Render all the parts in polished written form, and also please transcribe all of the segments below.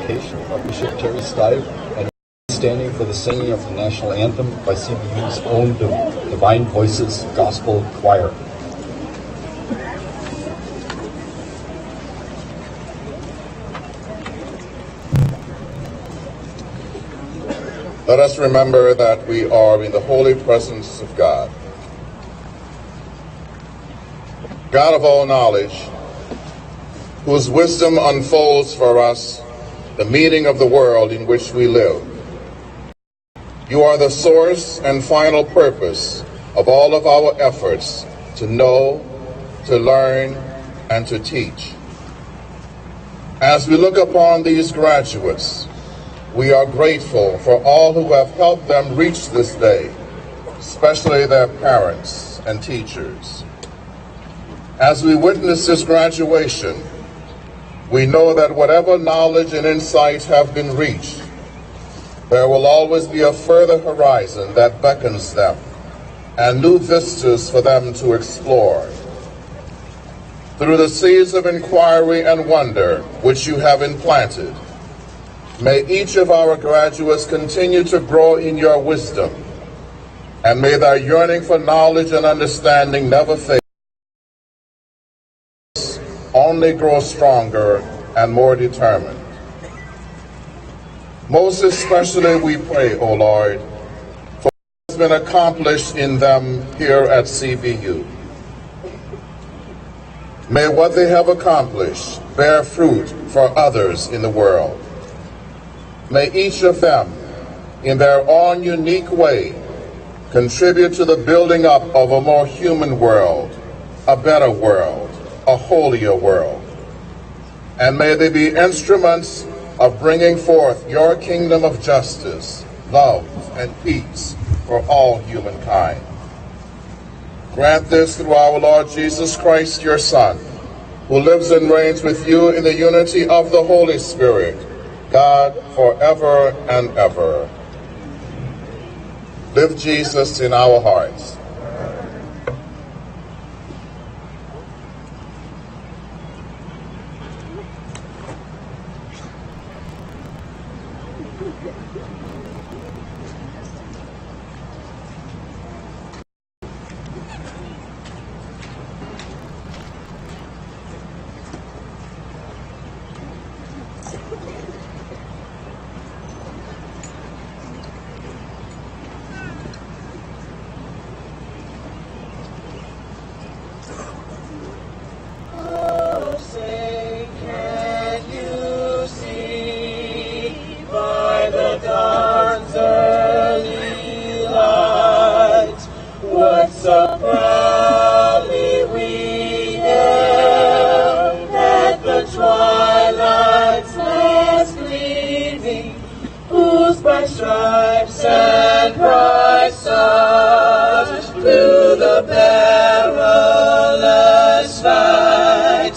invocation of Bishop Terry Stive and standing for the singing of the national anthem by CBU's own Divine Voices Gospel Choir. Let us remember that we are in the holy presence of God. God of all knowledge, whose wisdom unfolds for us the meaning of the world in which we live. You are the source and final purpose of all of our efforts to know, to learn, and to teach. As we look upon these graduates, we are grateful for all who have helped them reach this day, especially their parents and teachers. As we witness this graduation, we know that whatever knowledge and insights have been reached, there will always be a further horizon that beckons them and new vistas for them to explore. Through the seeds of inquiry and wonder which you have implanted, may each of our graduates continue to grow in your wisdom, and may their yearning for knowledge and understanding never fade, only grow stronger and more determined. Most especially we pray, O Lord, for what has been accomplished in them here at CBU. May what they have accomplished bear fruit for others in the world. May each of them, in their own unique way, contribute to the building up of a more human world, a better world, a holier world. And may they be instruments of bringing forth your kingdom of justice, love, and peace for all humankind. Grant this through our Lord Jesus Christ, your Son, who lives and reigns with you in the unity of the Holy Spirit, God, forever and ever. Live Jesus in our hearts. So proudly we hailed at the twilight's last gleaming, whose bright stripes and bright stars through the perilous fight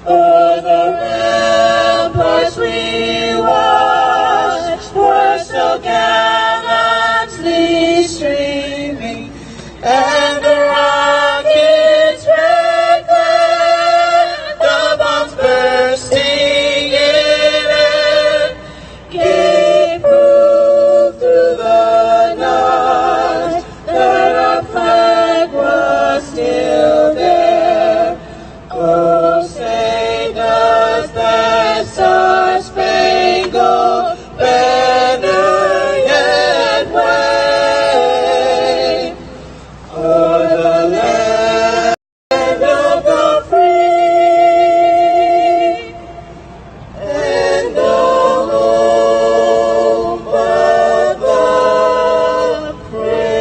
o'er the ramparts we watched were so gallantly streaming. And the rockets' red glare, the bombs bursting in air, gave proof through the night that our flag was still there. Oh, say does that star-spangled banner yet wave o'er the land of the free and the home of the brave.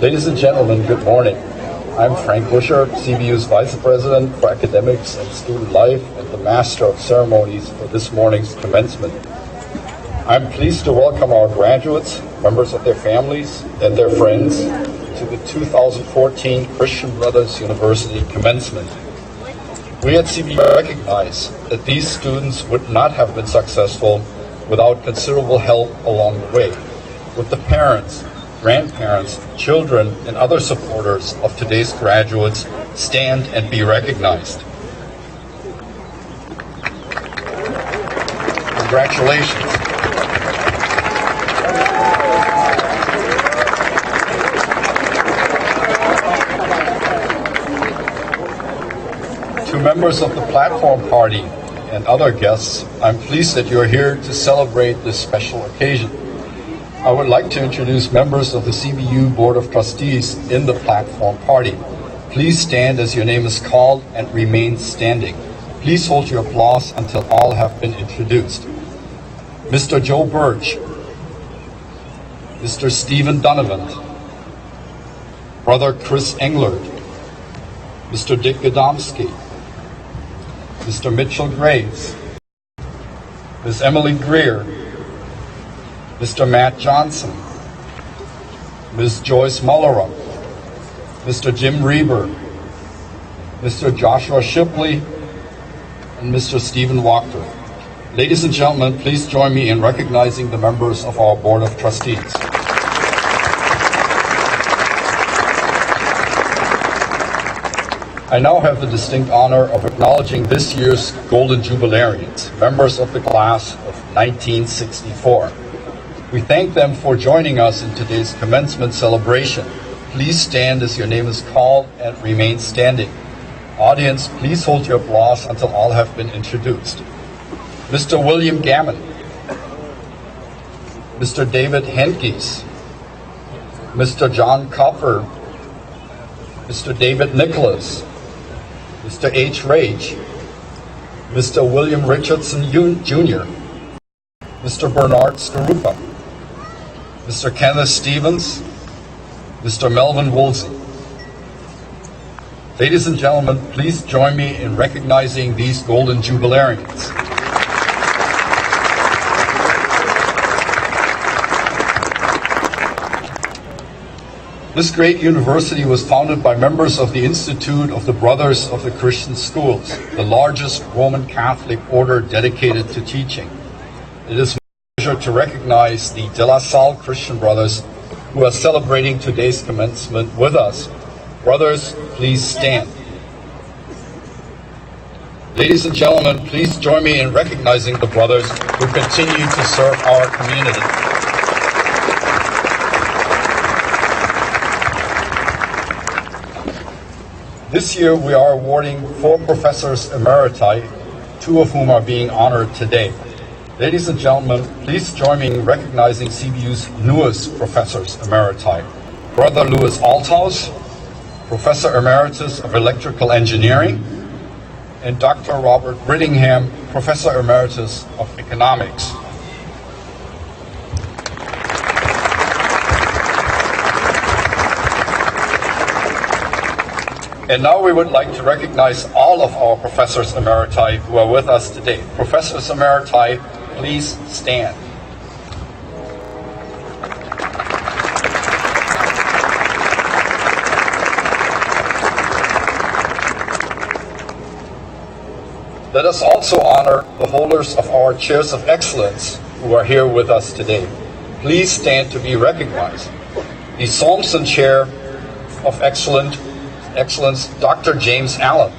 Ladies and gentlemen, good morning. I'm Frank Buscher, CBU's Vice President for Academics and Student Life and the Master of Ceremonies for this morning's commencement. I'm pleased to welcome our graduates, members of their families, and their friends to the 2014 Christian Brothers University Commencement. We at CBU recognize that these students would not have been successful without considerable help along the way. With the parents, grandparents, children, and other supporters of today's graduates, stand and be recognized. Congratulations. To members of the platform party and other guests, I'm pleased that you're here to celebrate this special occasion. I would like to introduce members of the CBU Board of Trustees in the platform party. Please stand as your name is called and remain standing. Please hold your applause until all have been introduced. Mr. Joe Birch, Mr. Stephen Donovan, Brother Chris Englert, Mr. Dick Godomsky, Mr. Mitchell Graves, Ms. Emily Greer, Mr. Matt Johnson, Ms. Joyce Mullerup, Mr. Jim Reber, Mr. Joshua Shipley, and Mr. Stephen Wachter. Ladies and gentlemen, please join me in recognizing the members of our Board of Trustees. I now have the distinct honor of acknowledging this year's Golden Jubilarians, members of the class of 1964. We thank them for joining us in today's commencement celebration. Please stand as your name is called and remain standing. Audience, please hold your applause until all have been introduced. Mr. William Gammon, Mr. David Henkes, Mr. John Copper, Mr. David Nicholas, Mr. H. Rage, Mr. William Richardson Jr., Mr. Bernard Skarupa, Mr. Kenneth Stevens, Mr. Melvin Woolsey. Ladies and gentlemen, please join me in recognizing these Golden Jubilarians. This great university was founded by members of the Institute of the Brothers of the Christian Schools, the largest Roman Catholic order dedicated to teaching. It is my pleasure to recognize the De La Salle Christian Brothers who are celebrating today's commencement with us. Brothers, please stand. Ladies and gentlemen, please join me in recognizing the brothers who continue to serve our community. This year, we are awarding 4 professors emeriti, 2 of whom are being honored today. Ladies and gentlemen, please join me in recognizing CBU's newest professors emeriti. Brother Louis Althaus, Professor Emeritus of Electrical Engineering, and Dr. Robert Brittingham, Professor Emeritus of Economics. And now we would like to recognize all of our Professors Emeriti who are with us today. Professors Emeriti, please stand. Let us also honor the holders of our Chairs of Excellence who are here with us today. Please stand to be recognized. The Solmson Chair of Excellence, Dr. James Allen.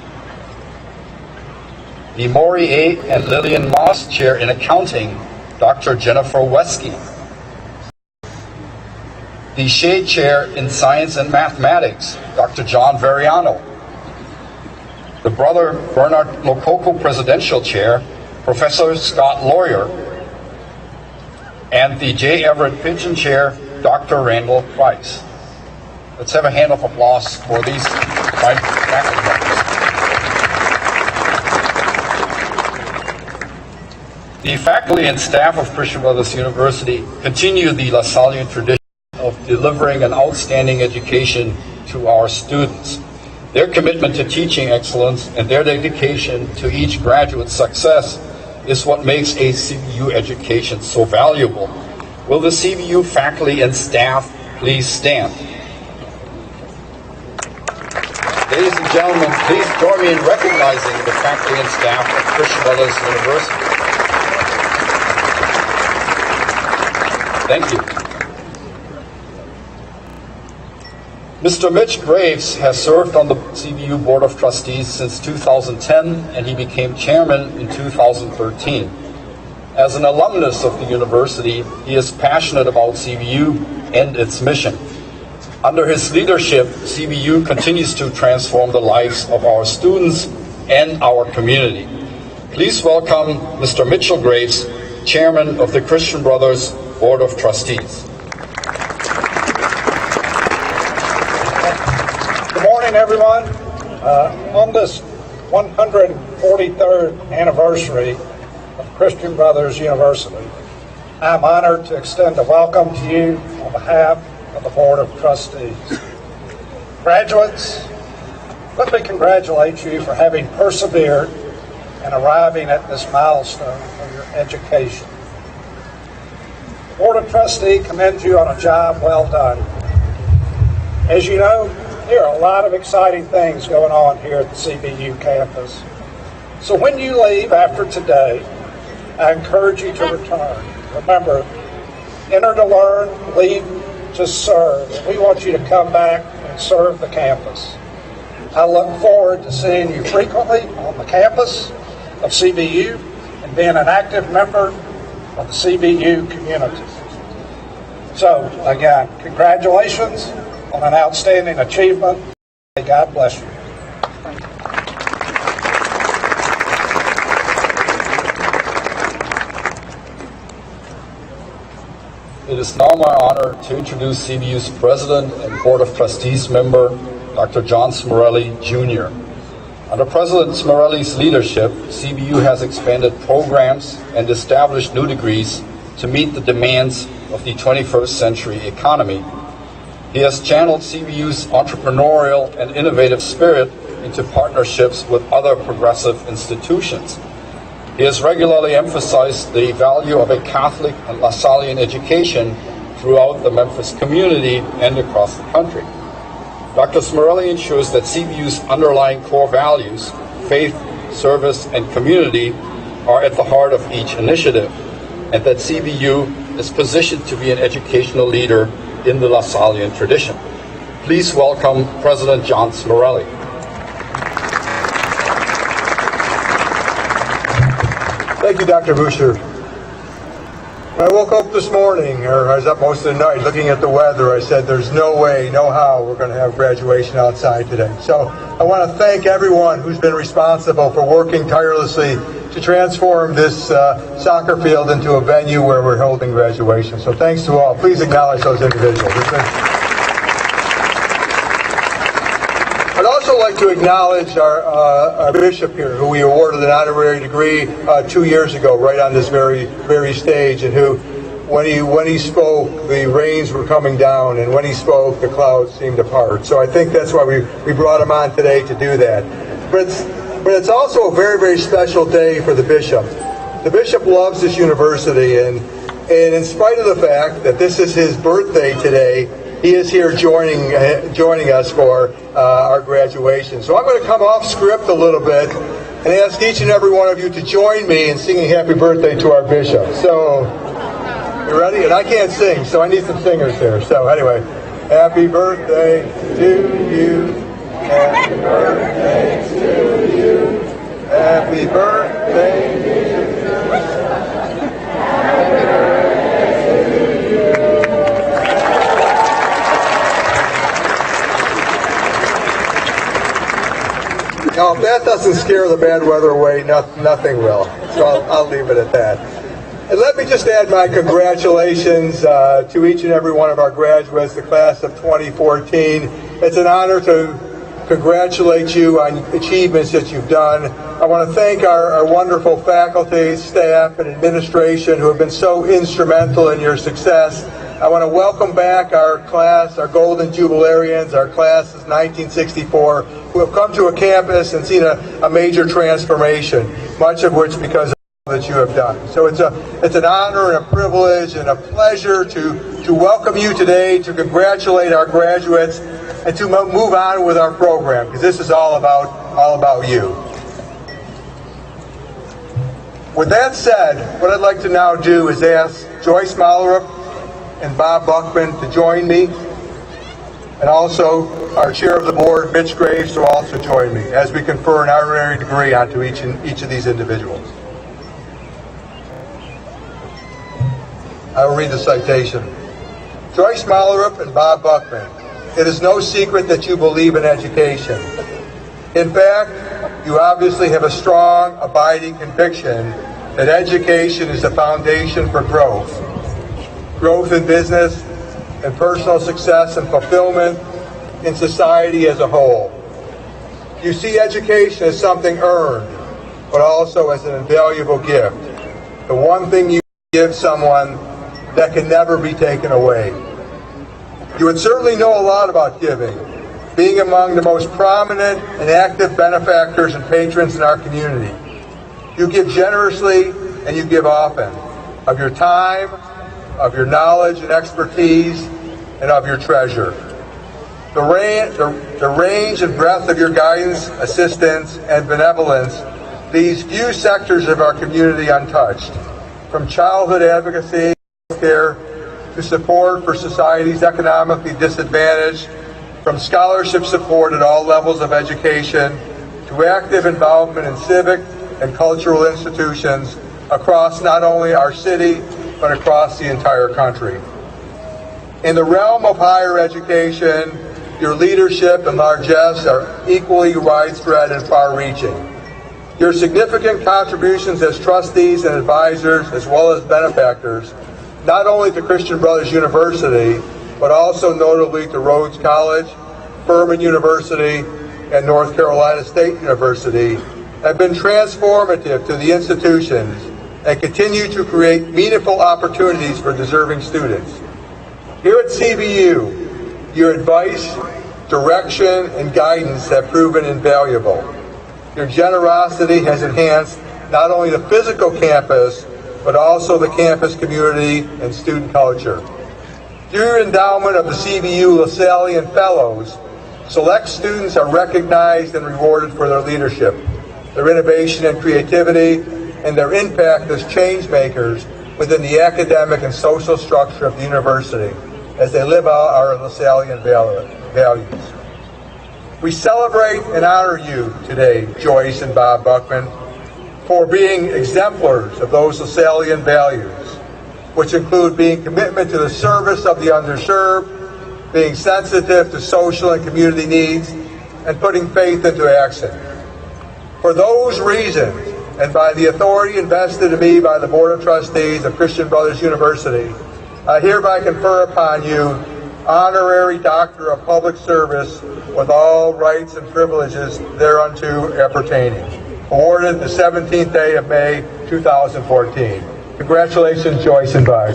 The Maury A. and Lillian Moss Chair in Accounting, Dr. Jennifer Wesky. The Shea Chair in Science and Mathematics, Dr. John Variano. The Brother Bernard Lococo Presidential Chair, Professor Scott Lawyer. And the J. Everett Pigeon Chair, Dr. Randall Price. Let's have a hand of applause for these fine faculty members. The faculty and staff of Christian Brothers University continue the LaSallian tradition of delivering an outstanding education to our students. Their commitment to teaching excellence and their dedication to each graduate's success is what makes a CBU education so valuable. Will the CBU faculty and staff please stand? Ladies and gentlemen, please join me in recognizing the faculty and staff of Christian Brothers University. Thank you. Mr. Mitch Graves has served on the CBU Board of Trustees since 2010, and he became chairman in 2013. As an alumnus of the university, he is passionate about CBU and its mission. Under his leadership, CBU continues to transform the lives of our students and our community. Please welcome Mr. Mitchell Graves, chairman of the Christian Brothers Board of Trustees. Good morning, everyone. On this 143rd anniversary of Christian Brothers University, I'm honored to extend a welcome to you on behalf of the Board of Trustees. Graduates, let me congratulate you for having persevered and arriving at this milestone of your education. The Board of Trustees commends you on a job well done. As you know, there are a lot of exciting things going on here at the CBU campus. So when you leave after today, I encourage you to return. Remember, enter to learn, leave to serve. We want you to come back and serve the campus. I look forward to seeing you frequently on the campus of CBU and being an active member of the CBU community. So, again, congratulations on an outstanding achievement. May God bless you. It is now my honor to introduce CBU's President and Board of Trustees member, Dr. John Smorelli, Jr. Under President Smorelli's leadership, CBU has expanded programs and established new degrees to meet the demands of the 21st century economy. He has channeled CBU's entrepreneurial and innovative spirit into partnerships with other progressive institutions. He has regularly emphasized the value of a Catholic and Lassallean education throughout the Memphis community and across the country. Dr. Smorelli ensures that CBU's underlying core values, faith, service, and community, are at the heart of each initiative, and that CBU is positioned to be an educational leader in the Lassallean tradition. Please welcome President John Smorelli. Thank you, Dr. Boucher. When I woke up this morning, or I was up most of the night looking at the weather, I said there's no way, no how we're going to have graduation outside today. So I want to thank everyone who's been responsible for working tirelessly to transform this soccer field into a venue where we're holding graduation. So thanks to all. Please acknowledge those individuals. I'd also like to acknowledge our bishop here, who we awarded an honorary degree 2 years ago, right on this very stage, and who, when he spoke, the rains were coming down, and when he spoke, the clouds seemed to part. So I think that's why we brought him on today to do that. But it's also a very special day for the bishop. The bishop loves this university, and in spite of the fact that this is his birthday today, he is here joining us for our graduation. So I'm going to come off script a little bit and ask each and every one of you to join me in singing happy birthday to our bishop. So, you ready? And I can't sing, so I need some singers here. So anyway, happy birthday to you. Happy birthday to you. Happy birthday to you. Now, if that doesn't scare the bad weather away, nothing will. So I'll leave it at that. And let me just add my congratulations to each and every one of our graduates, the class of 2014. It's an honor to congratulate you on achievements that you've done. I want to thank our wonderful faculty, staff, and administration who have been so instrumental in your success. I want to welcome back our class, our Golden Jubilarians, our class of 1964, who have come to a campus and seen a major transformation, much of which because that you have done. So it's an honor and a privilege and a pleasure to welcome you today, to congratulate our graduates, and to move on with our program, because this is all about you. With that said, what I'd like to now do is ask Joyce Mallerup and Bob Buckman to join me, and also our chair of the board, Mitch Graves, to also join me as we confer an honorary degree onto each of these individuals. I will read the citation. Joyce Mallerup and Bob Buckman, it is no secret that you believe in education. In fact, you obviously have a strong, abiding conviction that education is the foundation for growth. Growth in business and personal success and fulfillment in society as a whole. You see education as something earned, but also as an invaluable gift. The one thing you give someone that can never be taken away. You would certainly know a lot about giving, being among the most prominent and active benefactors and patrons in our community. You give generously and you give often, of your time, of your knowledge and expertise, and of your treasure. The range and breadth of your guidance, assistance, and benevolence leaves few sectors of our community untouched, from childhood advocacy, care, to support for societies economically disadvantaged, from scholarship support at all levels of education, to active involvement in civic and cultural institutions across not only our city, but across the entire country. In the realm of higher education, your leadership and largesse are equally widespread and far-reaching. Your significant contributions as trustees and advisors, as well as benefactors, not only to Christian Brothers University, but also notably to Rhodes College, Furman University, and North Carolina State University, have been transformative to the institutions and continue to create meaningful opportunities for deserving students. Here at CBU, your advice, direction, and guidance have proven invaluable. Your generosity has enhanced not only the physical campus, but also the campus community and student culture. Through your endowment of the CBU LaSallian Fellows, select students are recognized and rewarded for their leadership, their innovation and creativity, and their impact as change makers within the academic and social structure of the university as they live out our LaSallian values. We celebrate and honor you today, Joyce and Bob Buckman, for being exemplars of those LaSallian values, which include being commitment to the service of the underserved, being sensitive to social and community needs, and putting faith into action. For those reasons, and by the authority invested in me by the Board of Trustees of Christian Brothers University, I hereby confer upon you honorary Doctor of Public Service with all rights and privileges thereunto appertaining. Awarded the 17th day of May, 2014. Congratulations, Joyce and Bob.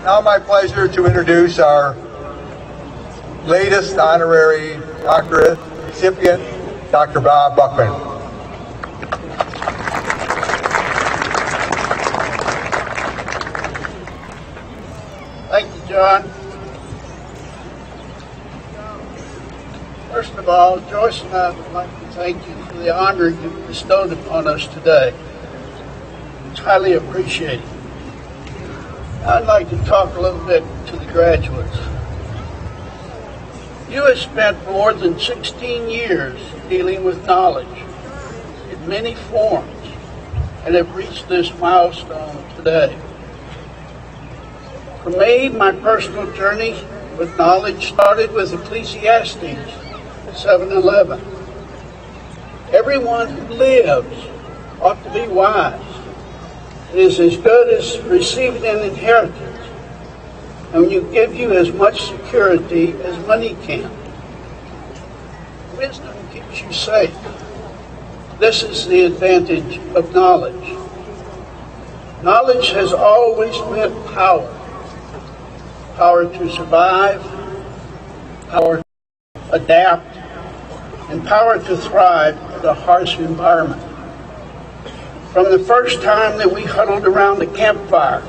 Now my pleasure to introduce our latest honorary doctorate recipient, Dr. Bob Buckman. Thank you, John. First of all, Joyce and I would like to thank you for the honor you've bestowed upon us today. It's highly appreciated. I'd like to talk a little bit to the graduates. You have spent more than 16 years dealing with knowledge in many forms, and have reached this milestone today. For me, my personal journey with knowledge started with Ecclesiastes 7:11. Everyone who lives ought to be wise. It is as good as receiving an inheritance, and will give you as much security as money can. Wisdom keeps you safe. This is the advantage of knowledge. Knowledge has always meant power. Power to survive, power to adapt, and power to thrive in a harsh environment. From the first time that we huddled around the campfire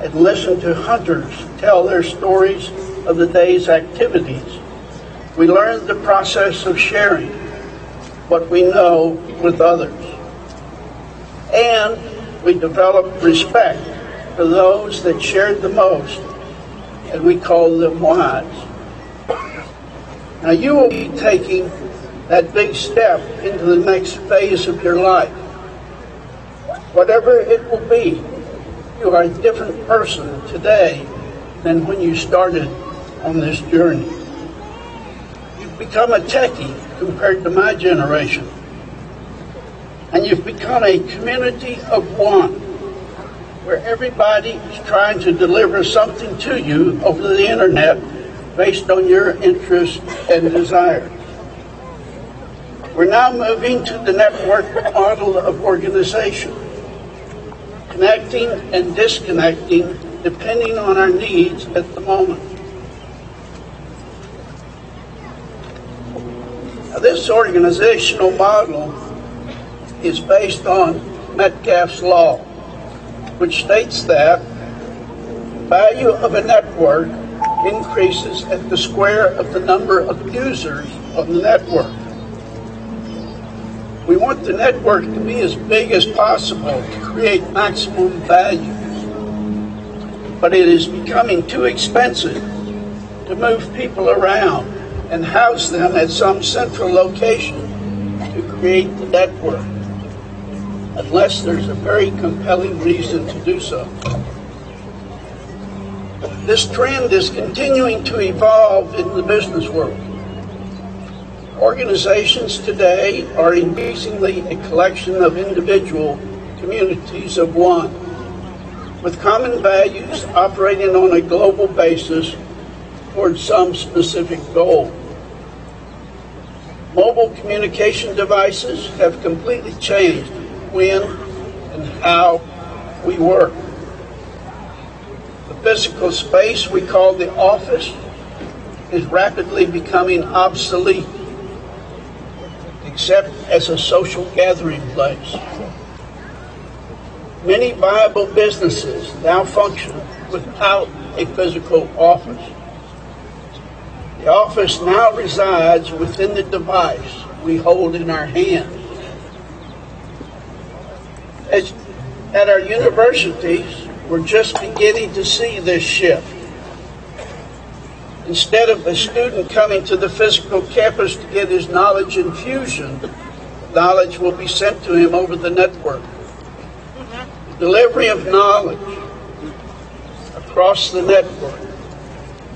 and listened to hunters tell their stories of the day's activities, we learned the process of sharing what we know with others. And we developed respect for those that shared the most, and we call them wise. Now you will be taking that big step into the next phase of your life. Whatever it will be, you are a different person today than when you started on this journey. You've become a techie compared to my generation. And you've become a community of one, where everybody is trying to deliver something to you over the internet based on your interests and desires. We're now moving to the network model of organization, connecting and disconnecting depending on our needs at the moment. Now, this organizational model is based on Metcalfe's law, which states that the value of a network increases at the square of the number of users on the network. We want the network to be as big as possible to create maximum value. But it is becoming too expensive to move people around and house them at some central location to create the network, unless there's a very compelling reason to do so. This trend is continuing to evolve in the business world. Organizations today are increasingly a collection of individual communities of one, with common values operating on a global basis towards some specific goal. Mobile communication devices have completely changed when and how we work. The physical space we call the office is rapidly becoming obsolete, except as a social gathering place. Many viable businesses now function without a physical office. The office now resides within the device we hold in our hand. At our universities, we're just beginning to see this shift. Instead of a student coming to the physical campus to get his knowledge infusion, knowledge will be sent to him over the network. The delivery of knowledge across the network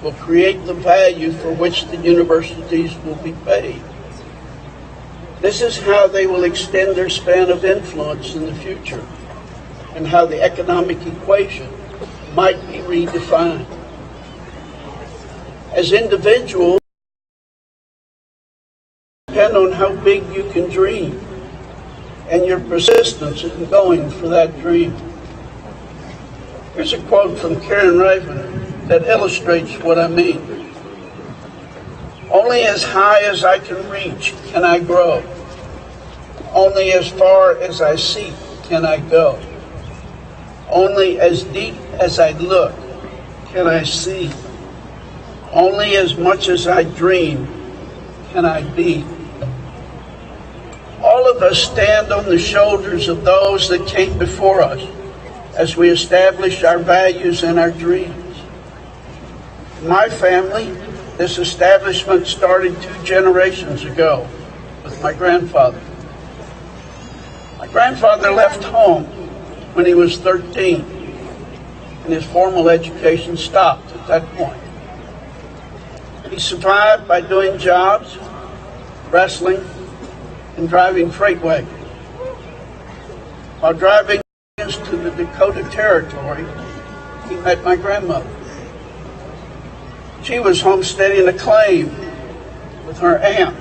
will create the value for which the universities will be paid. This is how they will extend their span of influence in the future, and how the economic equation might be redefined. As individuals, depend on how big you can dream and your persistence in going for that dream. Here's a quote from Karen Raven that illustrates what I mean. Only as high as I can reach can I grow. Only as far as I seek can I go. Only as deep as I look can I see. Only as much as I dream can I be. All of us stand on the shoulders of those that came before us as we establish our values and our dreams. In my family, this establishment started 2 generations ago with my grandfather. My grandfather left home when he was 13, and his formal education stopped at that point. He survived by doing jobs, wrestling, and driving freight wagons. While driving to the Dakota Territory, he met my grandmother. She was homesteading a claim with her aunt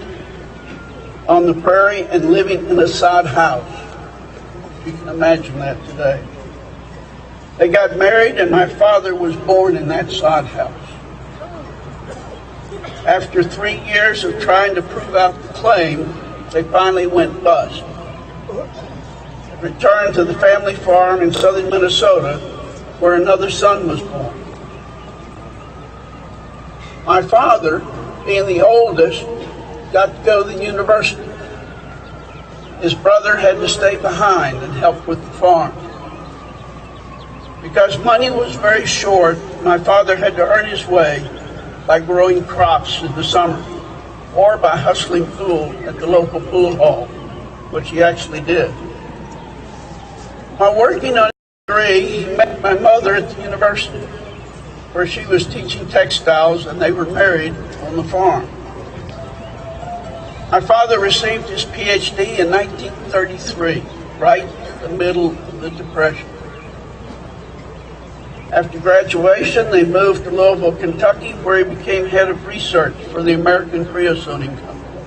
on the prairie and living in a sod house. You can imagine that today. They got married and my father was born in that sod house. After 3 years of trying to prove out the claim, they finally went bust. Returned to the family farm in southern Minnesota, where another son was born. My father, being the oldest, got to go to the university. His brother had to stay behind and help with the farm. Because money was very short, my father had to earn his way by growing crops in the summer or by hustling pool at the local pool hall, which he actually did. While working on his degree, he met my mother at the university, where she was teaching textiles and they were married on the farm. My father received his PhD in 1933, right in the middle of the Depression. After graduation, they moved to Louisville, Kentucky, where he became head of research for the American Creosoting Company.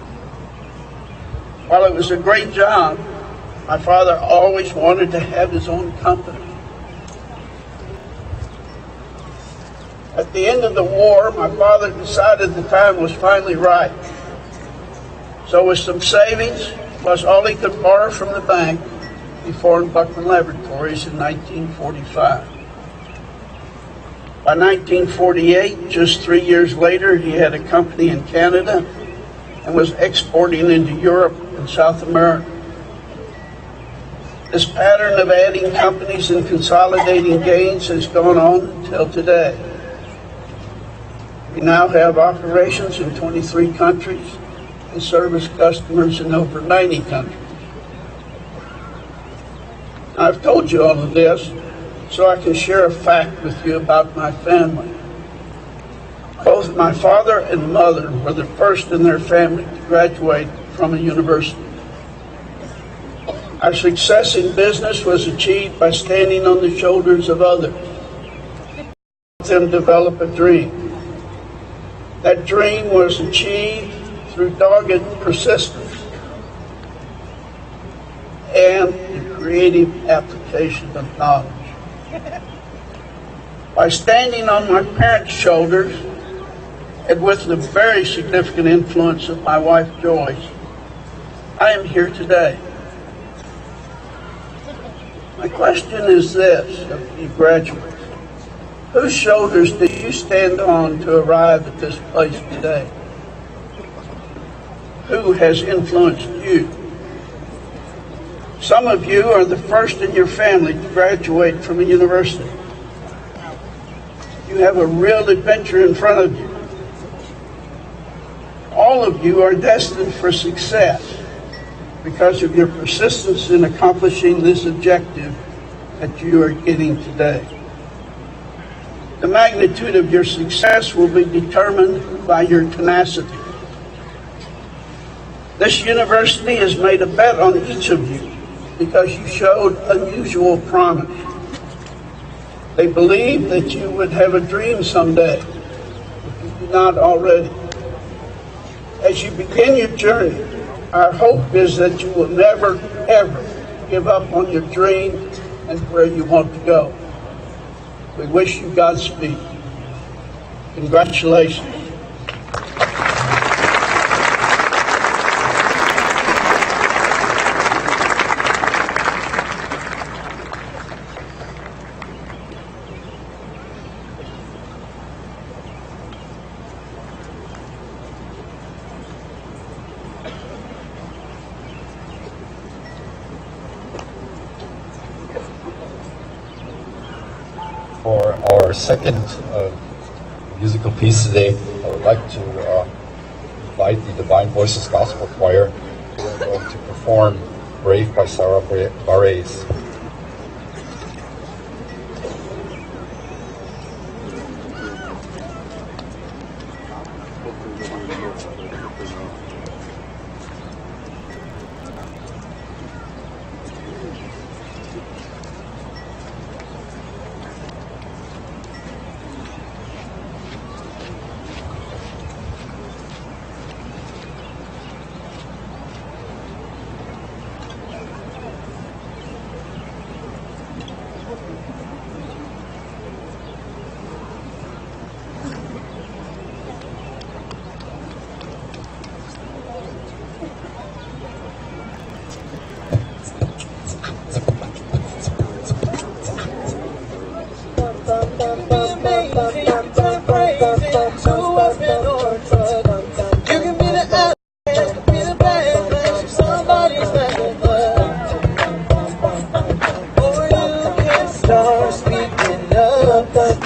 While it was a great job, my father always wanted to have his own company. At the end of the war, my father decided the time was finally right. So with some savings, plus all he could borrow from the bank, he formed Buckman Laboratories in 1945. By 1948, just 3 years later, he had a company in Canada and was exporting into Europe and South America. This pattern of adding companies and consolidating gains has gone on until today. We now have operations in 23 countries and service customers in over 90 countries. I've told you all of this so I can share a fact with you about my family. Both my father and mother were the first in their family to graduate from a university. Our success in business was achieved by standing on the shoulders of others. Let them develop a dream. That dream was achieved through dogged persistence and the creative application of knowledge. By standing on my parents' shoulders and with the very significant influence of my wife Joyce, I am here today. My question is this of you graduates. Whose shoulders do you stand on to arrive at this place today? Who has influenced you? Some of you are the first in your family to graduate from a university. You have a real adventure in front of you. All of you are destined for success because of your persistence in accomplishing this objective that you are getting today. The magnitude of your success will be determined by your tenacity. This university has made a bet on each of you because you showed unusual promise. They believed that you would have a dream someday, if you do not already. As you begin your journey, our hope is that you will never, ever give up on your dream and where you want to go. We wish you Godspeed. Congratulations. For our second musical piece today, I would like to invite the Divine Voices Gospel Choir, who are going to perform Brave by Sarah Bareilles.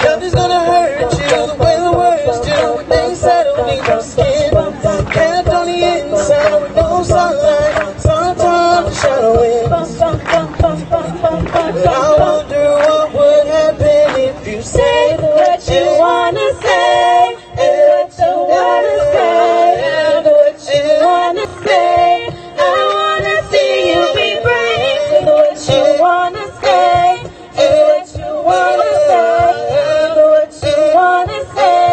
Nothing's gonna hurt you the way the words do when they settle in your skin. Kept on the inside with no sunlight, sometimes the shadow in. But I wonder what would happen if you say what you wanna say, and what you wanna say, and what you wanna say. I wanna see you be brave with what you wanna say, and what you wanna say, and what you wanna say.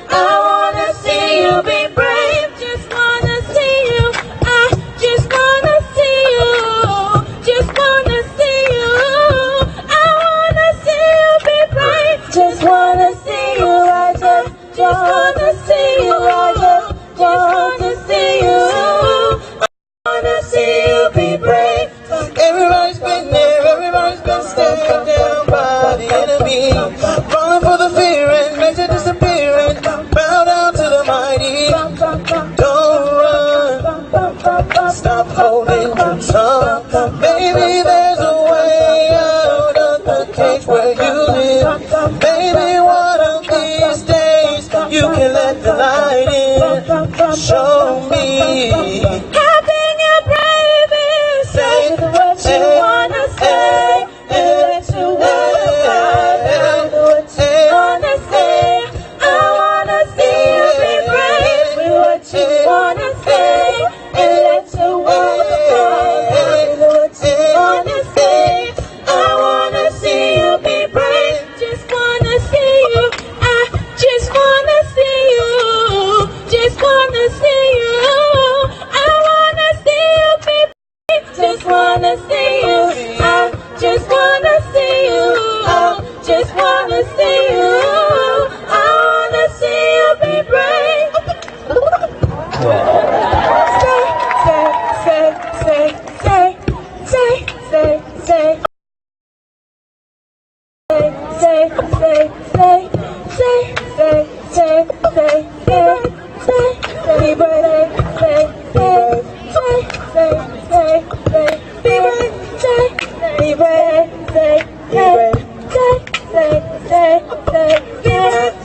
I wanna see you be brave, just wanna see you. I just wanna see you, just wanna see you. I wanna see you be brave, just wanna see you. I just wanna see you. I just wanna see you. I wanna see you be brave. Everybody's been there, everybody's been stared down by the enemy, falling for the fear and makes it disappear and bow down to the mighty. Don't run, stop holding your tongue. Maybe there's a way out of the cage where you live. Maybe one of these days you can let the light in. Show me. How can you brave and say what you wanna say, and what you wanna say, and what you wanna say. I wanna see you be brave with what you wanna say, and what you wanna say, and what you wanna say. I wanna see you be brave, just wanna see you. I just wanna see you, just wanna see you. I wanna see you be brave, just wanna see you. I just wanna see you, I just wanna see you. I wanna see you be brave.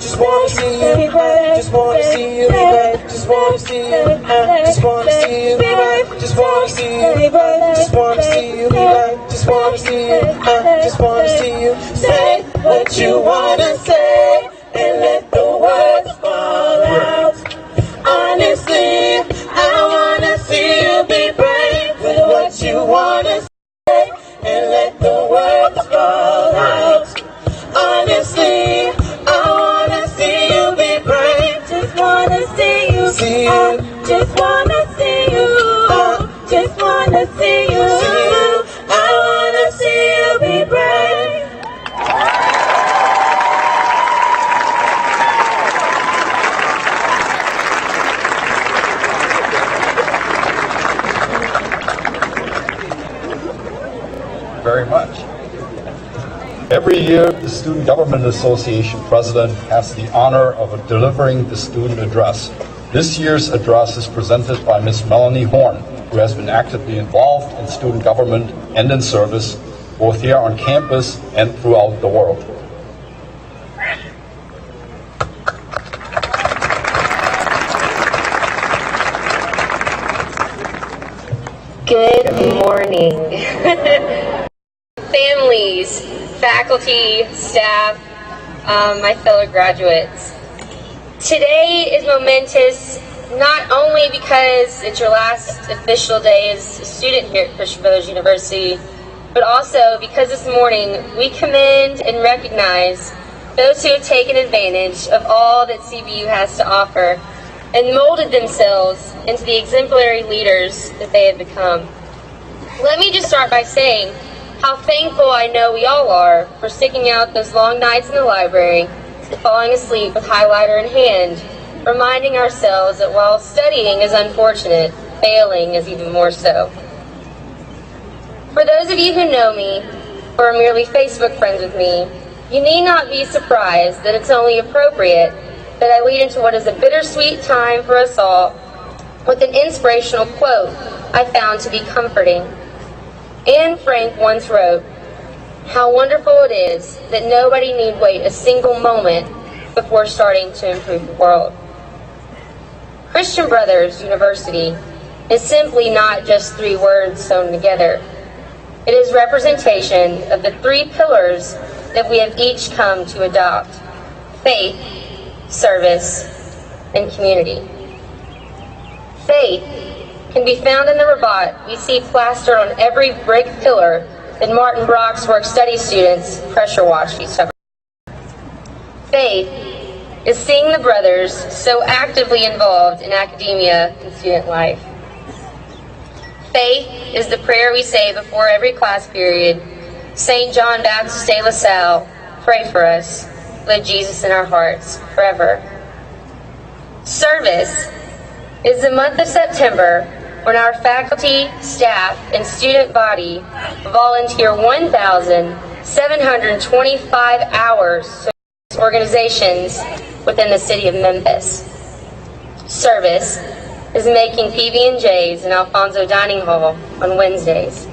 Just wanna see you, just wanna see you, just wanna see you, just wanna see you, just wanna see you, just wanna see you, just wanna see you, just wanna see you. Say what you wanna say and let the words fall out. Honestly, I wanna see you be brave with what you wanna say and let the words fall out. Honestly, I wanna see you be brave, just wanna see you, just wanna see you, just wanna see you. I wanna see you be brave. Very much. Every year, the Student Government Association president has the honor of delivering the student address. This year's address is presented by Ms. Melanie Horn, who has been actively involved in student government and in service, both here on campus and throughout the world. Good morning. Families, faculty, staff, my fellow graduates. Today is momentous not only because it's your last official day as a student here at Christian Brothers University, but also because this morning we commend and recognize those who have taken advantage of all that CBU has to offer and molded themselves into the exemplary leaders that they have become. Let me just start by saying how thankful I know we all are for sticking out those long nights in the library, falling asleep with highlighter in hand, reminding ourselves that while studying is unfortunate, failing is even more so. For those of you who know me or are merely Facebook friends with me, you need not be surprised that it's only appropriate that I lead into what is a bittersweet time for us all with an inspirational quote I found to be comforting. Anne Frank once wrote, "How wonderful it is that nobody need wait a single moment before starting to improve the world." Christian Brothers University is simply not just three words sewn together. It is representation of the three pillars that we have each come to adopt: faith, service, and community. Faith can be found in the rabat we see plastered on every brick pillar that Martin Brock's work-study students pressure wash each other. Faith is seeing the brothers so actively involved in academia and student life. Faith is the prayer we say before every class period. St. John Baptist de La Salle, pray for us. Let Jesus in our hearts forever. Service is the month of September when our faculty, staff, and student body volunteer 1,725 hours to organizations within the city of Memphis. Service is making PB&Js in Alfonso Dining Hall on Wednesdays.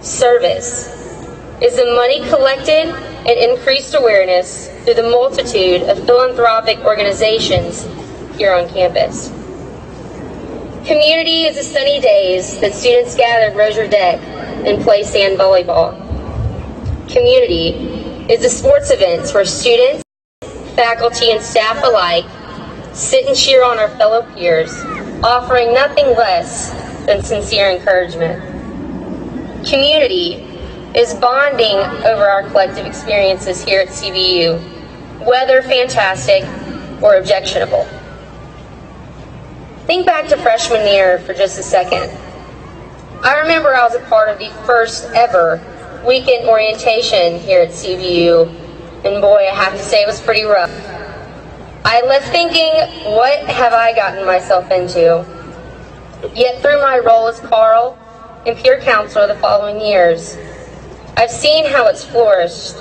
Service is the money collected and increased awareness through the multitude of philanthropic organizations here on campus. Community is the sunny days that students gather at Rozier Deck and play sand volleyball. Community is the sports events where students, faculty, and staff alike sit and cheer on our fellow peers, offering nothing less than sincere encouragement. Community is bonding over our collective experiences here at CBU, whether fantastic or objectionable. Think back to freshman year for just a second. I remember I was a part of the first ever weekend orientation here at CBU, and boy, I have to say it was pretty rough. I left thinking, what have I gotten myself into? Yet through my role as Carl and peer counselor the following years, I've seen how it's flourished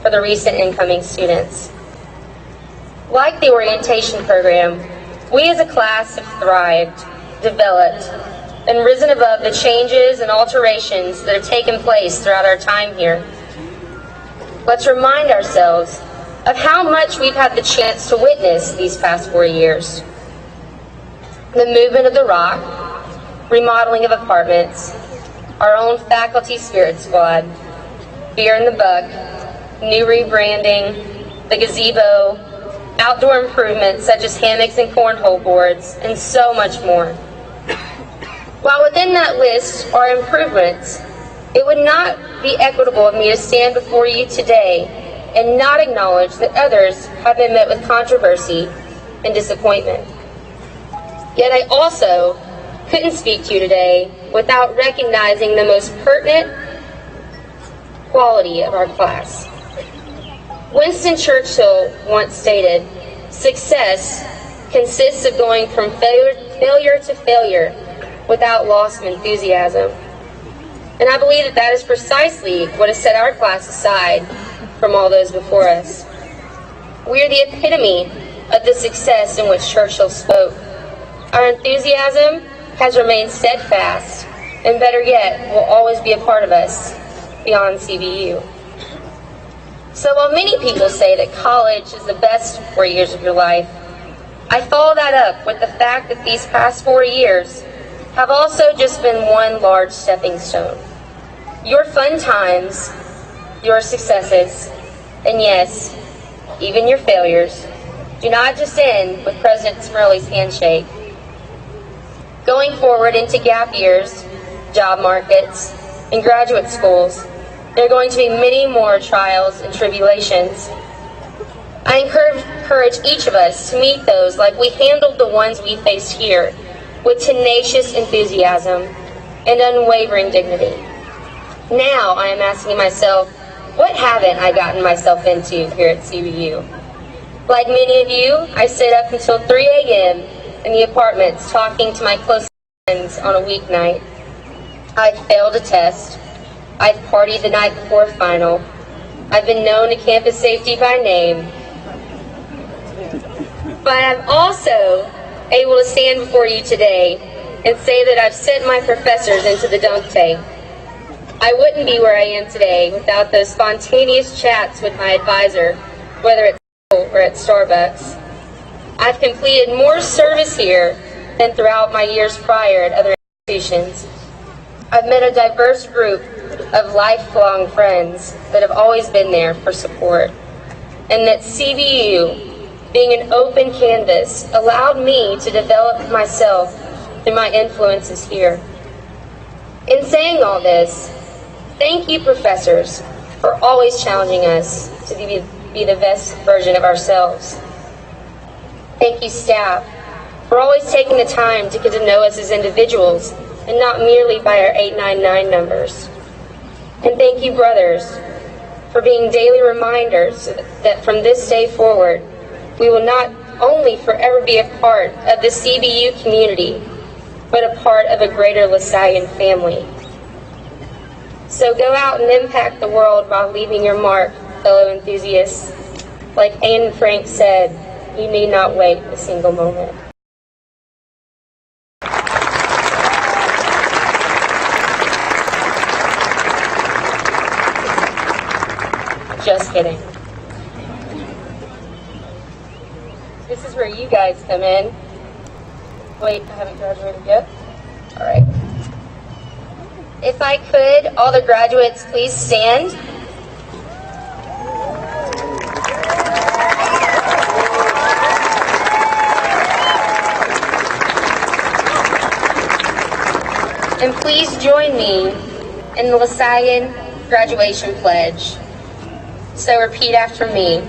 for the recent incoming students. Like the orientation program, we as a class have thrived, developed, and risen above the changes and alterations that have taken place throughout our time here. Let's remind ourselves of how much we've had the chance to witness these past 4 years. The movement of the rock, remodeling of apartments, our own faculty spirit squad, Beer in the Buck, new rebranding, the gazebo, outdoor improvements such as hammocks and cornhole boards, and so much more. While within that list are improvements, it would not be equitable of me to stand before you today and not acknowledge that others have been met with controversy and disappointment. Yet I also couldn't speak to you today without recognizing the most pertinent quality of our class. Winston Churchill once stated, "Success consists of going from failure to failure without loss of enthusiasm." And I believe that that is precisely what has set our class aside from all those before us. We are the epitome of the success in which Churchill spoke. Our enthusiasm has remained steadfast, and better yet, will always be a part of us beyond CBU. So while many people say that college is the best 4 years of your life, I follow that up with the fact that these past 4 years have also just been one large stepping stone. Your fun times, your successes, and yes, even your failures, do not just end with President Smurley's handshake. Going forward into gap years, job markets, and graduate schools, there are going to be many more trials and tribulations. I encourage each of us to meet those like we handled the ones we faced here, with tenacious enthusiasm and unwavering dignity. Now I am asking myself, what haven't I gotten myself into here at CBU? Like many of you, I stayed up until 3 a.m. in the apartments talking to my close friends on a weeknight. I've failed a test. I've partied the night before final. I've been known to campus safety by name. But I'm also able to stand before you today and say that I've sent my professors into the dunk tank. I wouldn't be where I am today without those spontaneous chats with my advisor, whether at school or at Starbucks. I've completed more service here than throughout my years prior at other institutions. I've met a diverse group of lifelong friends that have always been there for support, and that CBU, being an open canvas, allowed me to develop myself through my influences here. In saying all this, thank you, professors, for always challenging us to be the best version of ourselves. Thank you, staff, for always taking the time to get to know us as individuals and not merely by our 899 numbers. And thank you, brothers, for being daily reminders that from this day forward, we will not only forever be a part of the CBU community, but a part of a greater LaSallian family. So go out and impact the world while leaving your mark, fellow enthusiasts. Like Anne Frank said, you need not wait a single moment. Just kidding. This is where you guys come in. Wait, I haven't graduated yet? All right. If I could, all the graduates, please stand. And please join me in the LaSallian graduation pledge. So repeat after me.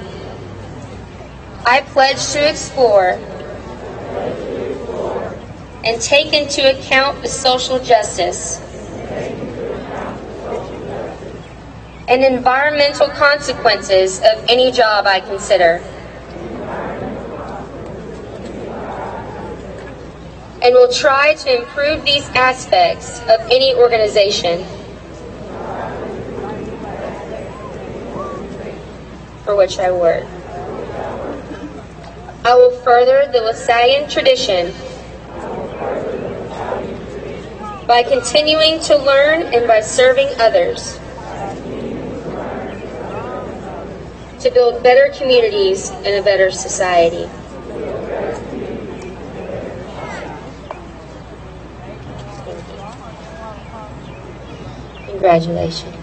I pledge to explore and take into account the social justice and environmental consequences of any job I consider, and will try to improve these aspects of any organization for which I work. I will further the LaSallian tradition by continuing to learn and by serving others to build better communities and a better society. Congratulations.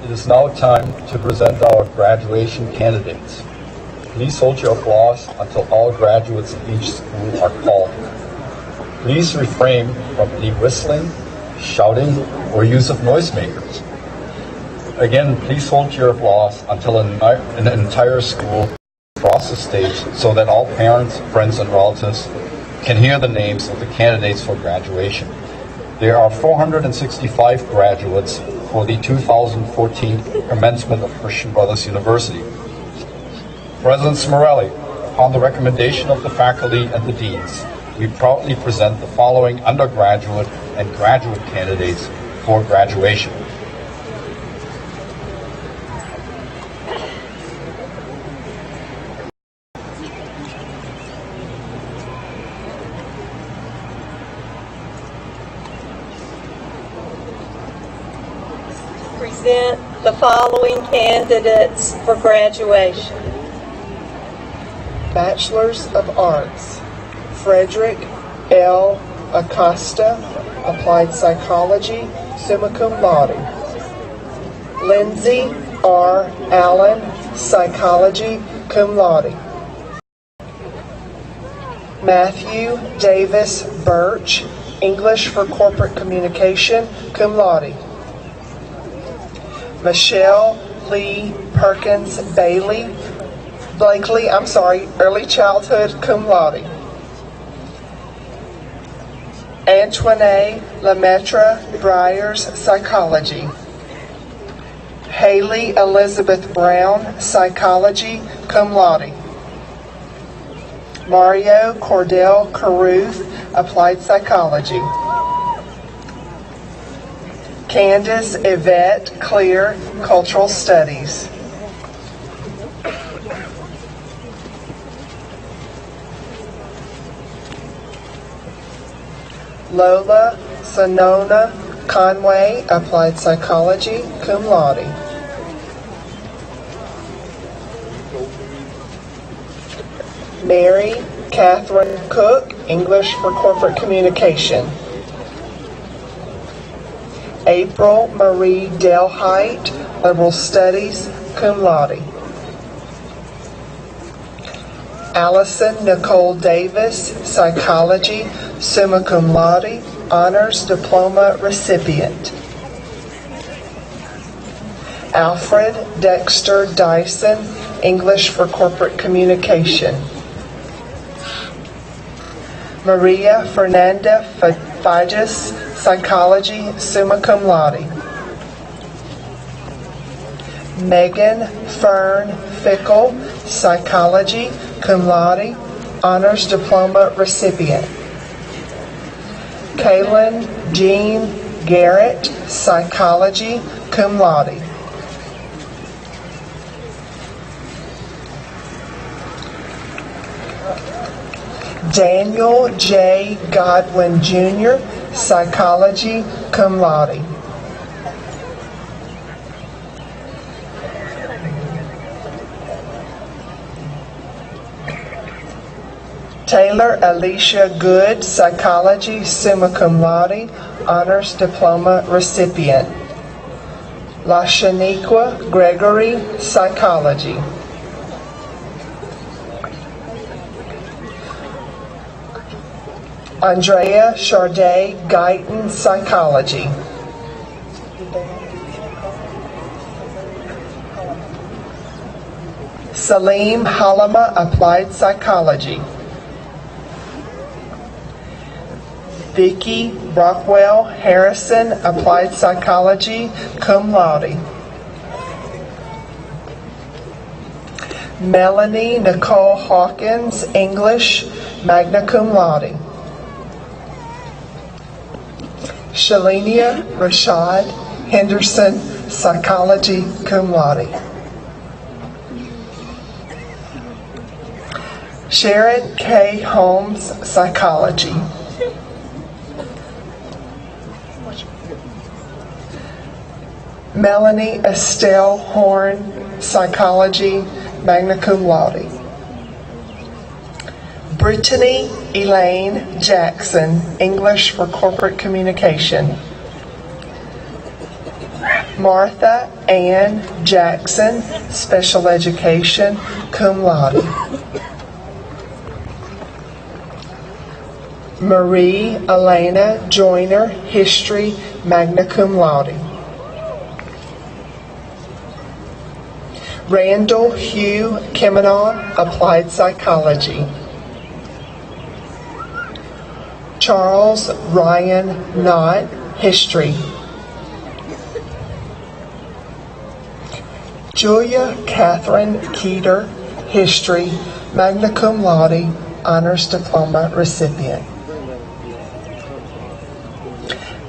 It is now time to present our graduation candidates. Please hold your applause until all graduates of each school are called. Please refrain from any whistling, shouting, or use of noisemakers. Again, please hold your applause until an entire school across the stage so that all parents, friends, and relatives can hear the names of the candidates for graduation. There are 465 graduates for the 2014 commencement of Christian Brothers University. President Smurley, upon the recommendation of the faculty and the deans, we proudly present the following undergraduate and graduate candidates for graduation. present the following candidates for graduation. Bachelor's of Arts, Frederick L. Acosta, Applied Psychology, summa cum laude. Lindsay R. Allen, Psychology, cum laude. Matthew Davis Birch, English for Corporate Communication, cum laude. Michelle Lee Perkins Blakely, Early Childhood, cum laude. Antoinette Lemaitre Briers, Psychology. Haley Elizabeth Brown, Psychology, cum laude. Mario Cordell Caruth, Applied Psychology. Candace Yvette Clear, Cultural Studies. Lola Sonona Conway, Applied Psychology, cum laude. Mary Catherine Cook, English for Corporate Communication. April Marie Delhite, Liberal Studies, cum laude. Allison Nicole Davis, Psychology, summa cum laude, Honors Diploma recipient. Alfred Dexter Dyson, English for Corporate Communication. Maria Fernanda Fages, Psychology, summa cum laude. Megan Fern Fickle, Psychology, cum laude, Honors Diploma recipient. Kaylin Jean Garrett, Psychology, cum laude. Daniel J. Godwin Jr., Psychology, cum laude. Taylor Alicia Good, Psychology, summa cum laude, Honors Diploma recipient. Lashaniqua Gregory, Psychology. Andrea Charday Guyton, Psychology. Salim Halama, Applied Psychology. Vicki Rockwell Harrison, Applied Psychology, cum laude. Melanie Nicole Hawkins, English, magna cum laude. Shalenia Rashad Henderson, Psychology, cum laude. Sharon K. Holmes, Psychology. Melanie Estelle Horn, Psychology, magna cum laude. Brittany Elaine Jackson, English for Corporate Communication. Martha Ann Jackson, Special Education, cum laude. Marie Elena Joyner, History, magna cum laude. Randall Hugh Kemenaw, Applied Psychology. Charles Ryan Knott, History. Julia Catherine Keeter, History, magna cum laude, Honors Diploma recipient.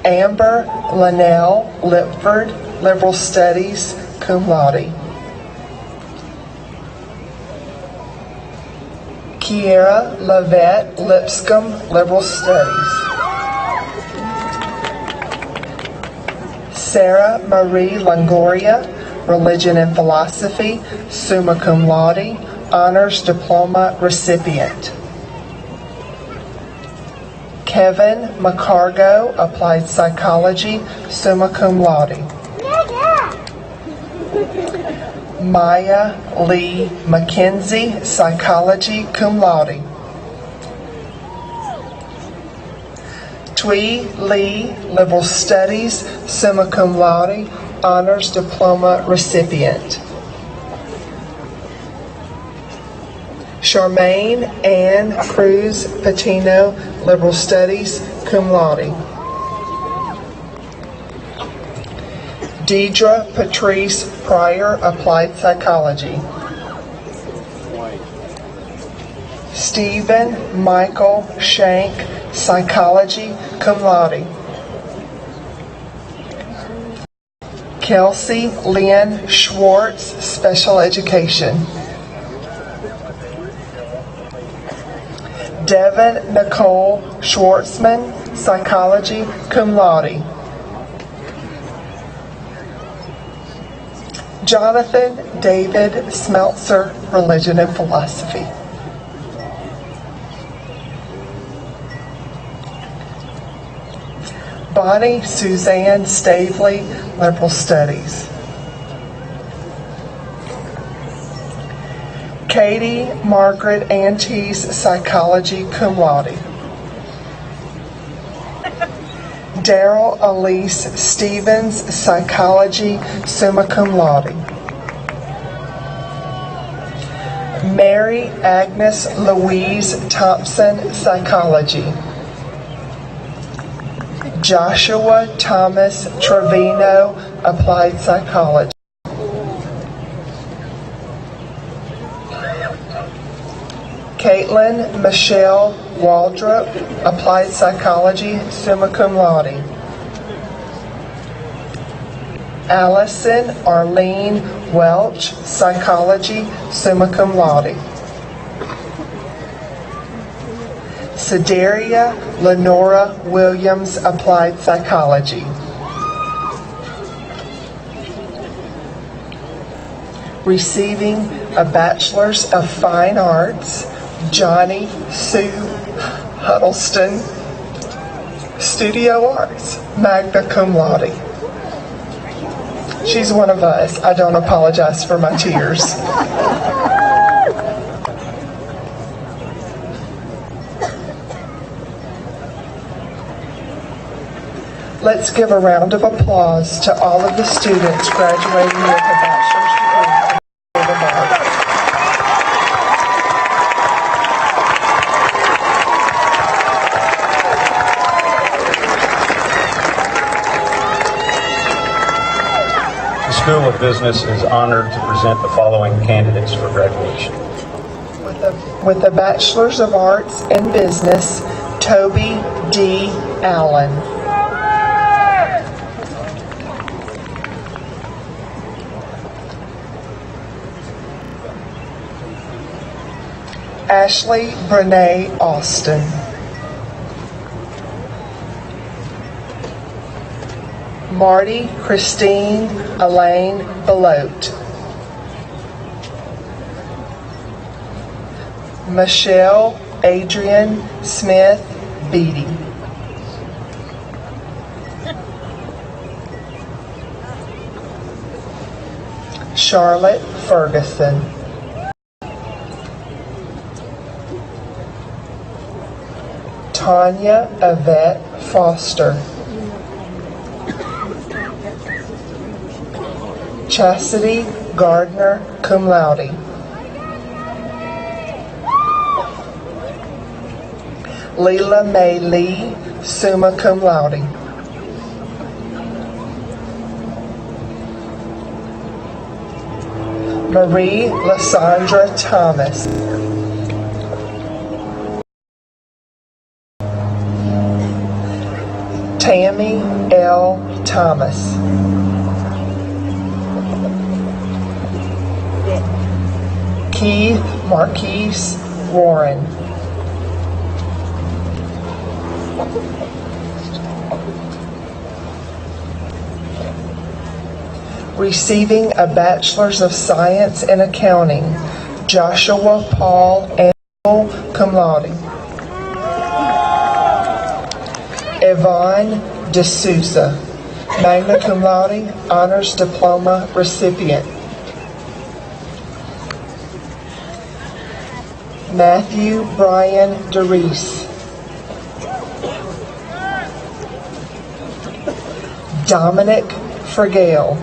Amber Linnell Lipford, Liberal Studies, cum laude. Kiera Lavette Lipscomb, Liberal Studies. Sarah Marie Longoria, Religion and Philosophy, summa cum laude, Honors Diploma recipient. Kevin McCargo, Applied Psychology, summa cum laude. Maya Lee McKenzie, Psychology, cum laude. Tui Lee, Liberal Studies, summa cum laude, Honors Diploma recipient. Charmaine Ann Cruz Patino, Liberal Studies, cum laude. Deidre Patrice Pryor, Applied Psychology. Stephen Michael Shank, Psychology, cum laude. Kelsey Lynn Schwartz, Special Education. Devin Nicole Schwartzman, Psychology, cum laude. Jonathan David Smeltzer, Religion and Philosophy. Bonnie Suzanne Stavely, Liberal Studies. Katie Margaret Antes, Psychology, cum laude. Daryl Elise Stevens, Psychology, summa cum laude. Mary Agnes Louise Thompson, Psychology. Joshua Thomas Trevino, Applied Psychology. Caitlin Michelle Waldrop, Applied Psychology, summa cum laude. Allison Arlene Welch, Psychology, summa cum laude. Sedaria Lenora Williams, Applied Psychology. Receiving a Bachelor's of Fine Arts, Johnny Sue Huddleston, Studio Arts, magna cum laude. She's one of us. I don't apologize for my tears. Let's give a round of applause to all of the students graduating with a bachelor's degree. The School of Business is honored to present the following candidates for graduation. With a Bachelor's of Arts in Business, Toby D. Allen. Ashley Brene Austin. Marty Christine Elaine Belote. Michelle Adrian Smith Beatty. Charlotte Ferguson. Tanya Yvette Foster. Chastity Gardner, cum laude. Leila May Lee, summa cum laude. Marie Lysandra Thomas. Tammy L. Thomas. Keith Marquise Warren. Receiving a Bachelor's of Science in Accounting, Joshua Paul Angel, cum laude. Yvonne D'Souza, magna cum laude, honors diploma recipient. Matthew Brian DeReese. Dominic Frigale.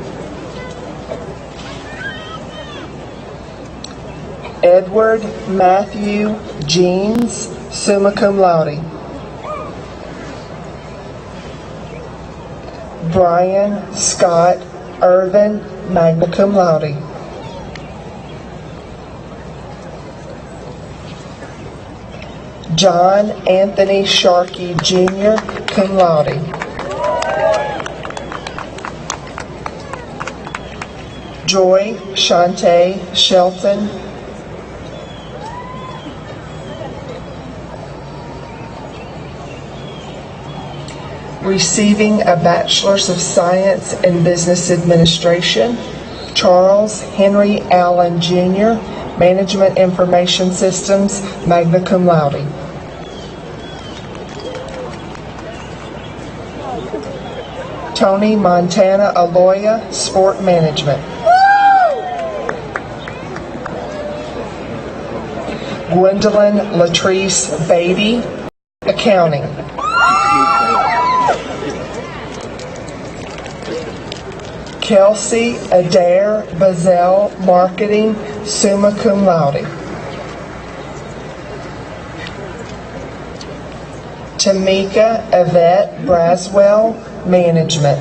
Edward Matthew Jeans, summa cum laude. Brian Scott Irvin, magna cum laude. John Anthony Sharkey Jr., cum laude. Joy Shantae Shelton. Receiving a Bachelor's of Science in Business Administration, Charles Henry Allen Jr., Management Information Systems, magna cum laude. Tony Montana Aloya, Sport Management. Gwendolyn Latrice Beatty, Accounting. Kelsey Adair Bazell, Marketing, summa cum laude. Tamika Yvette Braswell, Management.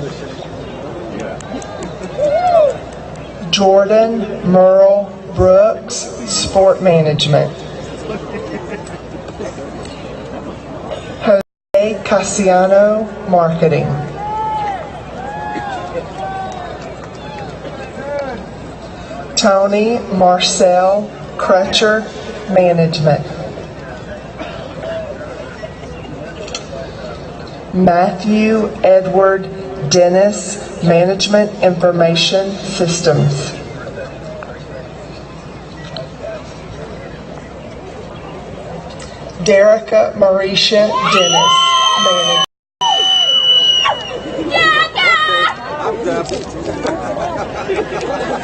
Jordan Merle Brooks, Sport Management. Jose Casiano, Marketing. Tony Marcel Crutcher, Management. Matthew Edward Dennis, Management Information Systems. Derica Marisha Dennis, Management.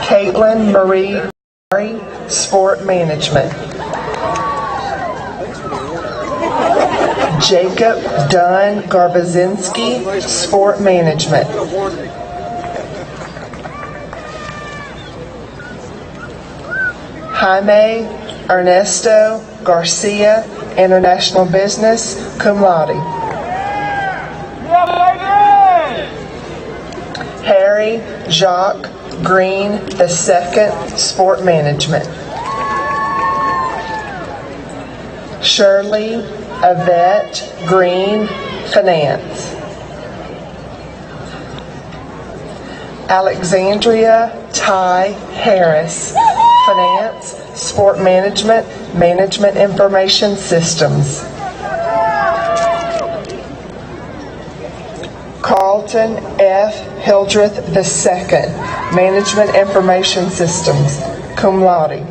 Caitlin Marie Murray, Sport Management. Jacob Dunn Garbazinski, Sport Management. Jaime Ernesto Garcia, International Business, cum laude. Harry Jacques Green II, Sport Management. Shirley Yvette Green, Finance. Alexandria Ty Harris, Finance, Sport Management, Management Information Systems. Carlton F. Hildreth II, Management Information Systems, cum laude.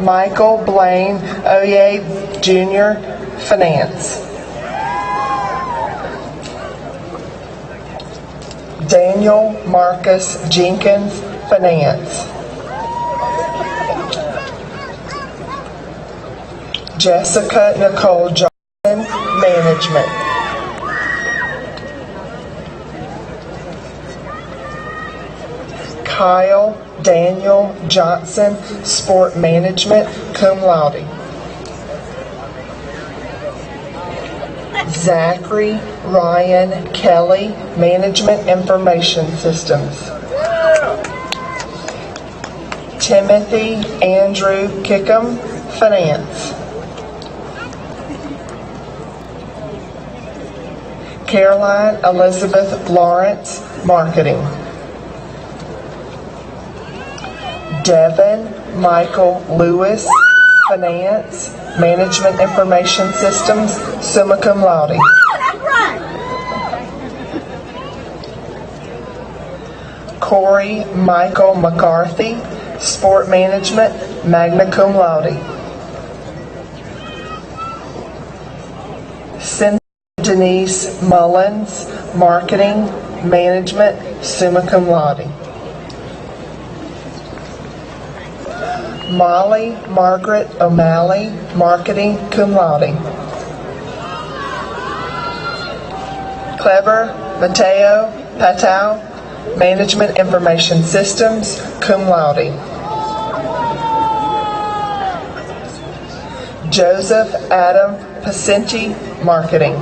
Michael Blaine Oye Jr., Finance. Daniel Marcus Jenkins, Finance. Jessica Nicole Johnson, Management. Kyle Daniel Johnson, Sport Management, cum laude. Zachary Ryan Kelly, Management Information Systems. Timothy Andrew Kickham, Finance. Caroline Elizabeth Lawrence, Marketing. Devin Michael Lewis, Finance, Management Information Systems, summa cum laude. Corey Michael McCarthy, Sport Management, magna cum laude. Cynthia Denise Mullins, Marketing, Management, summa cum laude. Molly Margaret O'Malley, Marketing, cum laude. Clever Mateo Patau, Management Information Systems, cum laude. Joseph Adam Pacenti, Marketing.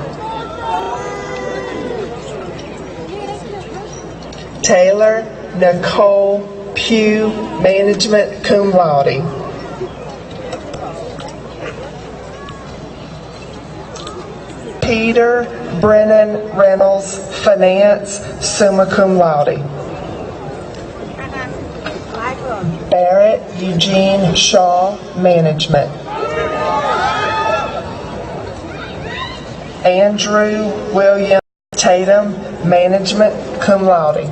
Taylor Nicole Pugh, Management, cum laude. Peter Brennan Reynolds, Finance, summa cum laude. Barrett Eugene Shaw, Management. Andrew William Tatum, Management, cum laude.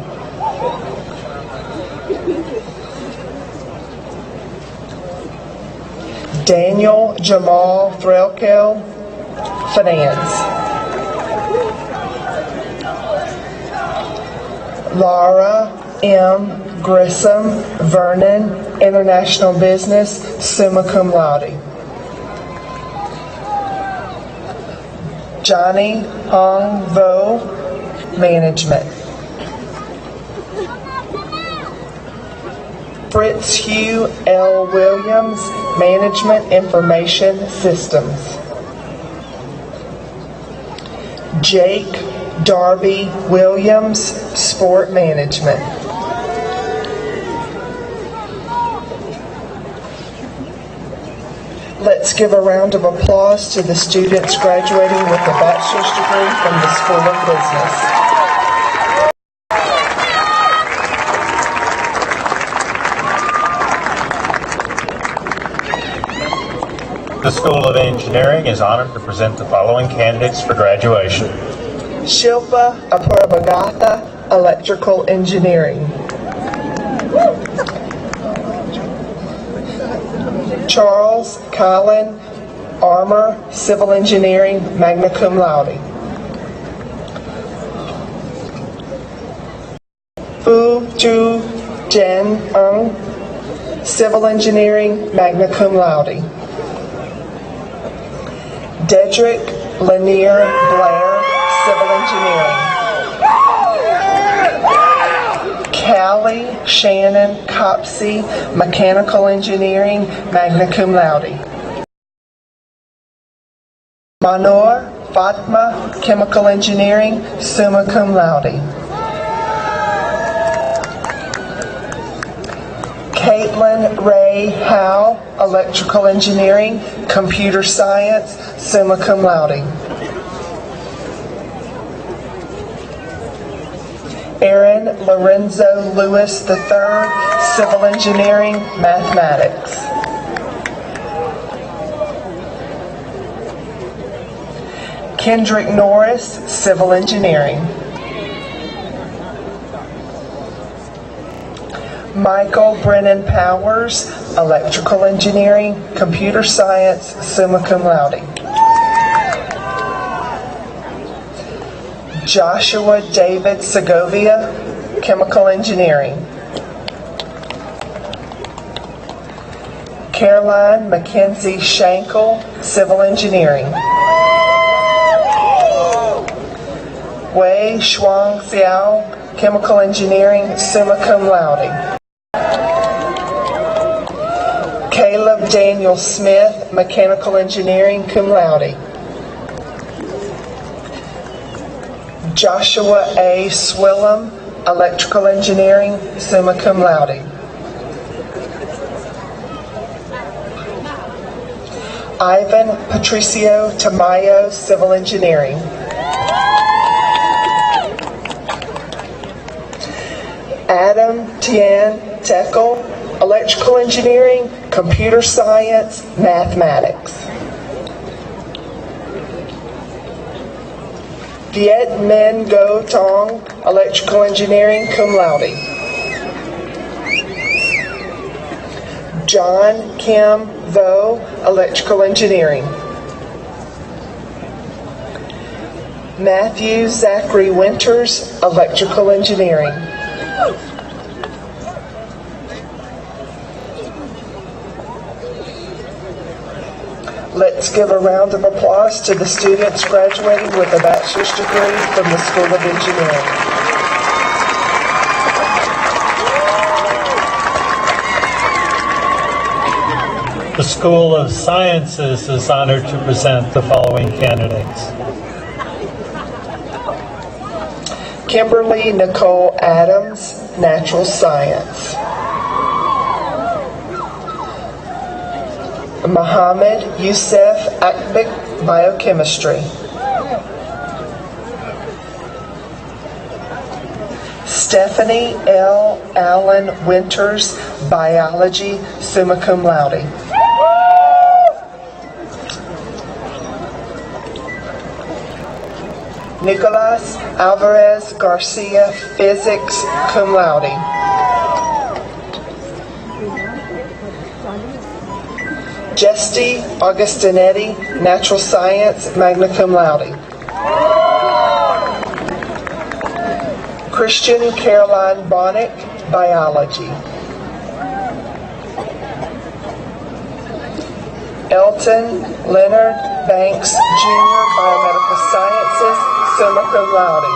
Daniel Jamal Threlkel, Finance. Laura M. Grissom, Vernon, International Business, summa cum laude. Johnny Hong Vo, Management. Fritz Hugh L. Williams, Management Information Systems. Jake Darby Williams, Sport Management. Let's give a round of applause to the students graduating with a bachelor's degree from the School of Business. The School of Engineering is honored to present the following candidates for graduation. Shilpa Apurabhagatha, Electrical Engineering. Charles Colin Armour, Civil Engineering, magna cum laude. Fu Ju Jen Ung, Civil Engineering, magna cum laude. Dedrick Lanier Blair, Civil Engineering. Callie Shannon Copsey, Mechanical Engineering, magna cum laude. Manor Fatma, Chemical Engineering, summa cum laude. Caitlin Ray Howe, Electrical Engineering, Computer Science, summa cum laude. Aaron Lorenzo Lewis III, Civil Engineering, Mathematics. Kendrick Norris, Civil Engineering. Michael Brennan Powers, Electrical Engineering, Computer Science, summa cum laude. Joshua David Segovia, Chemical Engineering. Caroline Mackenzie Shankle, Civil Engineering. Wei Shuang Xiao, Chemical Engineering, summa cum laude. Caleb Daniel Smith, Mechanical Engineering, cum laude. Joshua A. Swillam, Electrical Engineering, summa cum laude. Ivan Patricio Tamayo, Civil Engineering. Adam Tian Tekel, Electrical Engineering, Computer Science, Mathematics. Viet Minh Go Tong, Electrical Engineering, cum laude. John Kim Vo, Electrical Engineering. Matthew Zachary Winters, Electrical Engineering. Let's give a round of applause to the students graduating with a bachelor's degree from the School of Engineering. The School of Sciences is honored to present the following candidates. Kimberly Nicole Adams, Natural Science. Mohammed Youssef Akbik, Biochemistry. Stephanie L. Allen Winters, Biology, summa cum laude. Nicolas Alvarez Garcia, Physics, cum laude. Jesty Augustinetti, Natural Science, magna cum laude. Christian Caroline Bonnick, Biology. Elton Leonard Banks, Jr., Biomedical Sciences, summa cum laude.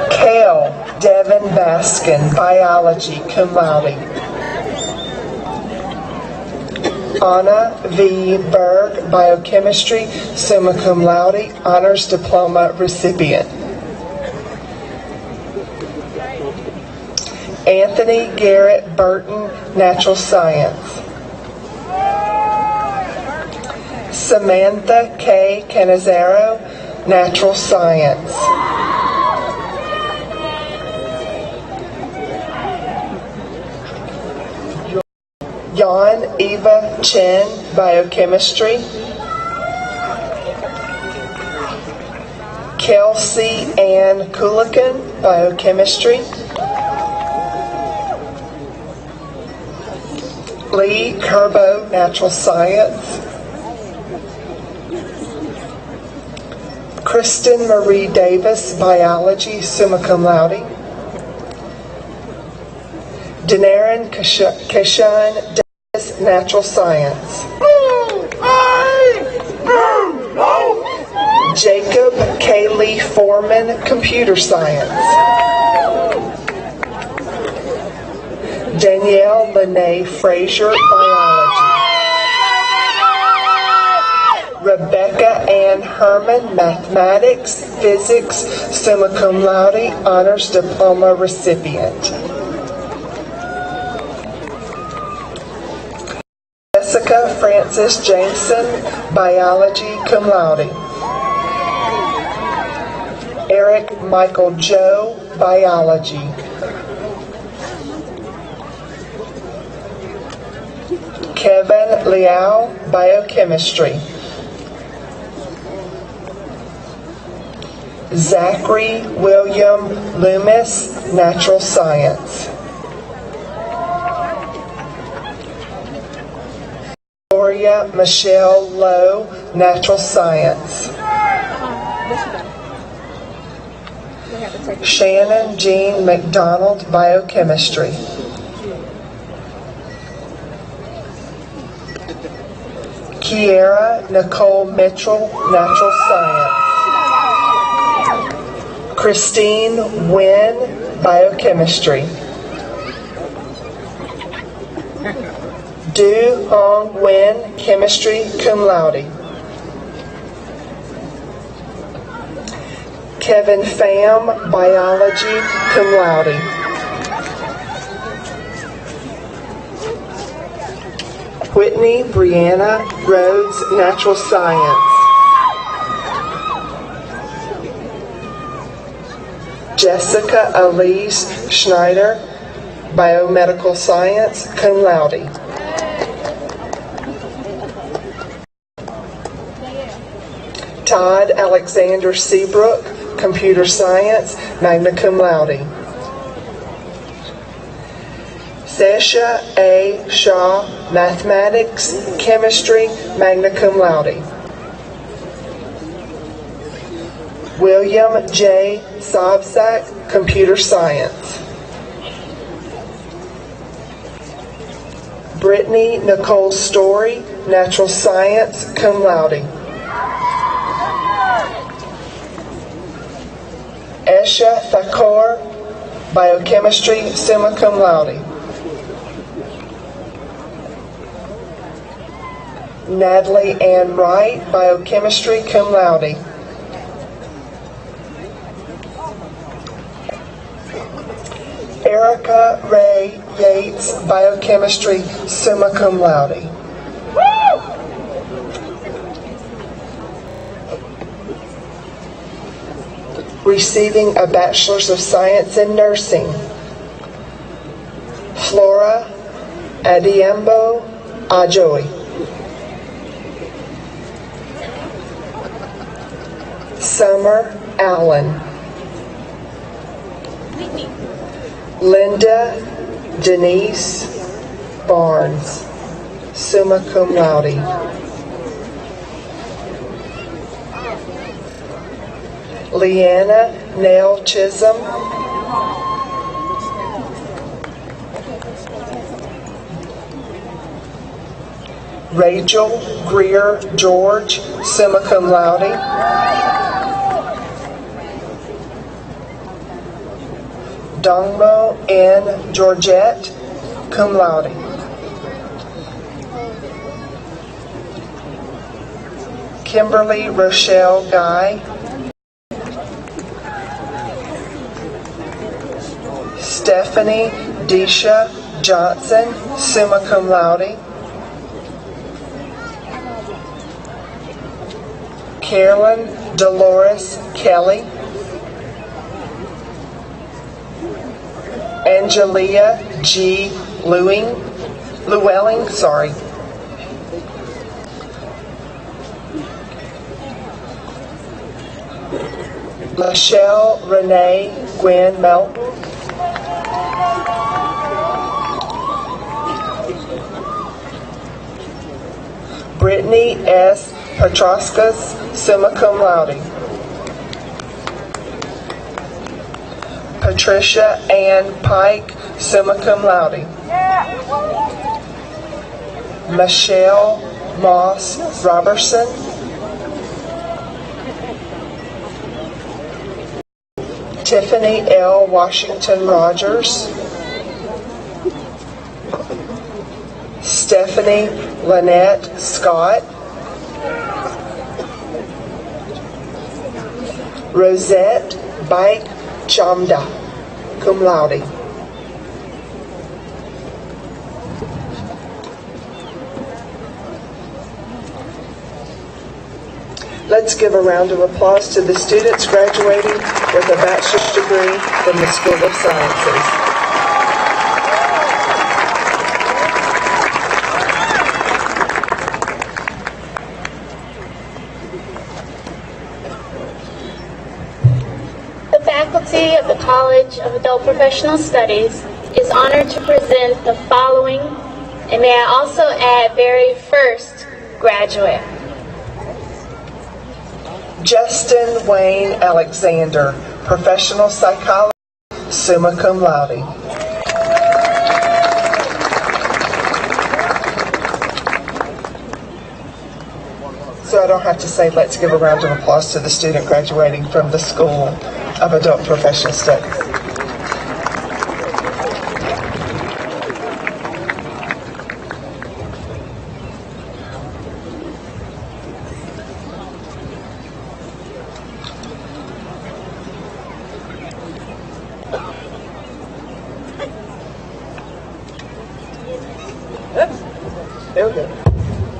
Kale Devin Baskin, Biology, cum laude. Anna V. Berg, Biochemistry, summa cum laude, Honors Diploma recipient. Anthony Garrett Burton, Natural Science. Samantha K. Canizaro, Natural Science. Jan Eva Chen, Biochemistry. Kelsey Ann Kulikan, Biochemistry. Lee Kerbo, Natural Science. Kristen Marie Davis, Biology, summa cum laude. Denarin Kashan Davis, Natural Science. Jacob K. Lee Foreman, Computer Science. Danielle Lene Frazier, Biology. Rebecca Ann Herman, Mathematics, Physics, summa cum laude, Honors Diploma recipient. Jessica Francis Jameson, Biology, cum laude. Eric Michael Joe, Biology. Kevin Liao, Biochemistry. Zachary William Loomis, Natural Science. Gloria Michelle Lowe, Natural Science. Shannon Jean McDonald, Biochemistry. Kiera Nicole Mitchell, Natural Science. Christine Nguyen, Biochemistry. Du Hong Nguyen, Chemistry, cum laude. Kevin Pham, Biology, cum laude. Whitney Brianna Rhodes, Natural Science. Jessica Elise Schneider, Biomedical Science, cum laude. Todd Alexander Seabrook, Computer Science, magna cum laude. Sesha A. Shaw, Mathematics, Chemistry, magna cum laude. William J. Sobczak, Computer Science. Brittany Nicole Story, Natural Science, cum laude. Esha Thakur, Biochemistry, summa cum laude. Natalie Ann Wright, Biochemistry, cum laude. Erica Ray Yates, Biochemistry, summa cum laude. Receiving a Bachelor's of Science in Nursing, Flora Adiambo Ajoy. Summer Allen. Linda Denise Barnes, summa cum laude. Leanna Nell Chisholm. Rachel Greer George, summa cum laude. Dongmo N. Georgette, cum laude. Kimberly Rochelle Guy. Stephanie Desha Johnson, summa cum laude. Carolyn Dolores Kelly. Angelia G. Llewellyn, sorry. Michelle Renee Gwen Melton. Brittany S. Petroskas, summa cum laude. Patricia Ann Pike, summa cum laude. Michelle Moss Robertson. Tiffany L. Washington Rogers. Stephanie Lynette Scott. Rosette Bike Chamda, cum laude. Let's give a round of applause to the students graduating with a bachelor's degree from the School of Sciences. The faculty of the College of Adult Professional Studies is honored to present the following, and may I also add, very first graduate. Justin Wayne Alexander, Professional Psychology, summa cum laude. So I don't have to say, let's give a round of applause to the student graduating from the School of Adult Professional Studies. There we go.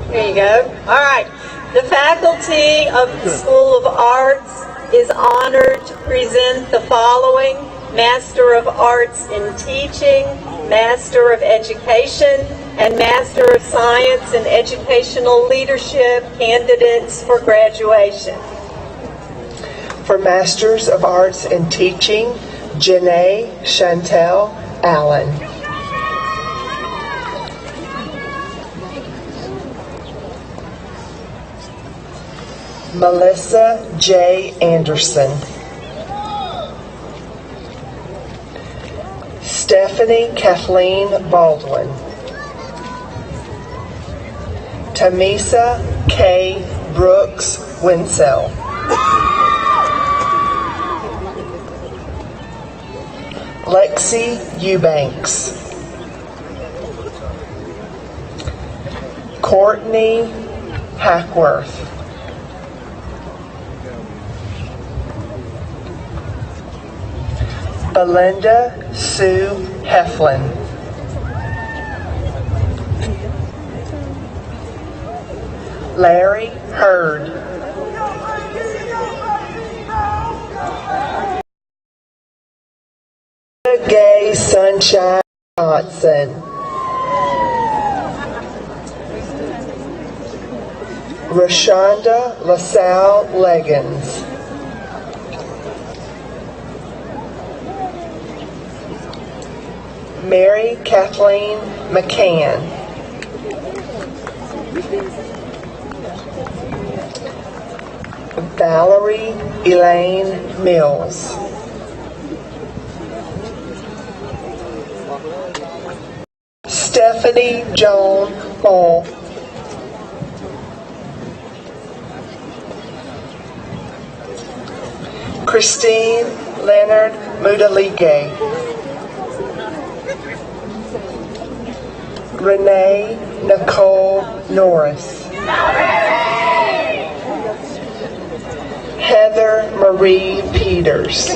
There you go. All right. The faculty of the School of Arts is honored to present the following: Master of Arts in Teaching, Master of Education, and Master of Science in Educational Leadership candidates for graduation. For Masters of Arts in Teaching, Janae Chantel Allen. Melissa J. Anderson. Stephanie Kathleen Baldwin. Tamisa K. Brooks Winsell. Lexi Eubanks. Courtney Hackworth. Belinda Sue Heflin. Larry Hurd. Gay Sunshine Johnson. Rashonda LaSalle Leggins. Mary Kathleen McCann. Valerie Elaine Mills. Stephanie Joan Hall. Christine Leonard Mudalige. Renee Nicole Norris. Heather Marie Peters.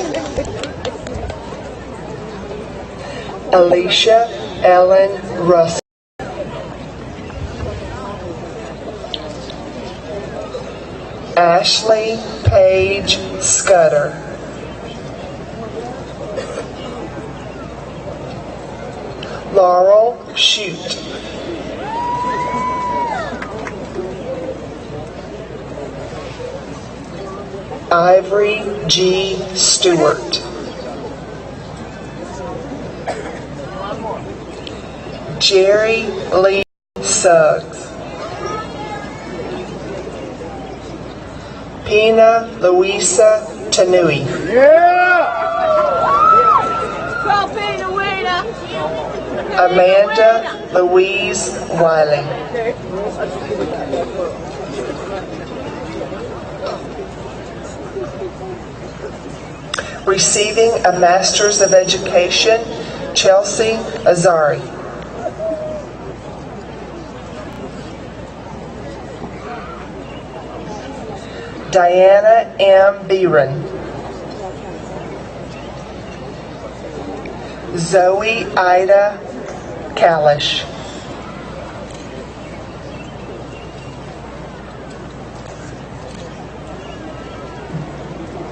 Alicia Ellen Russell. Ashley Paige Scudder. Laurel Shute. Ivory G. Stewart. Jerry Lee Suggs. Pina Louisa Tanui. Amanda Louise Wiley. Receiving a Master's of Education, Chelsea Azari. Diana M. Beeran. Zoe Ida Kalish.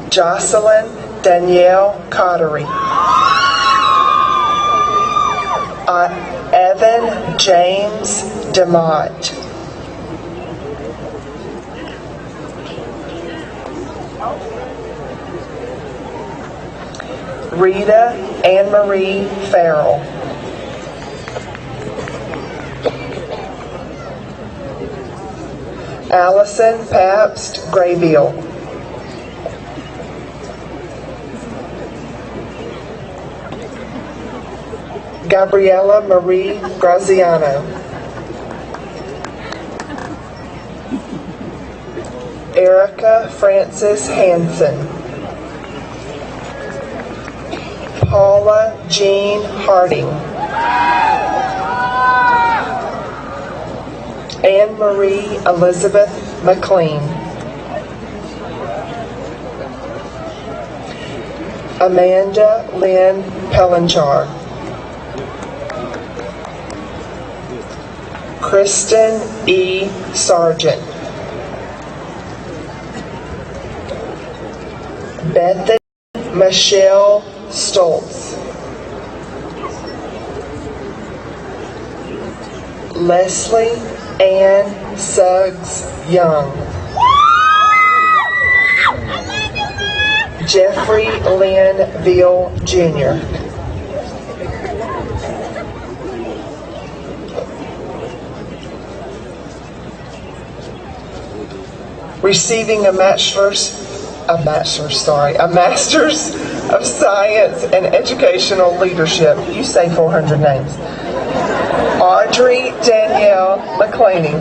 Jocelyn Danielle Cottery. Evan James DeMott. Rita Anne Marie Farrell. Allison Pabst Graybill. Gabriella Marie Graziano. Erica Frances Hansen. Paula Jean Harding. Anne Marie Elizabeth McLean. Amanda Lynn Pellinchar. Kristen E. Sargent. Bethany Michelle Stoltz. Leslie Ann Suggs Young. Jeffrey Lynn Veal Jr. Receiving a Master's of Science in Educational Leadership. You say 400 names. Audrey Danielle McClaney.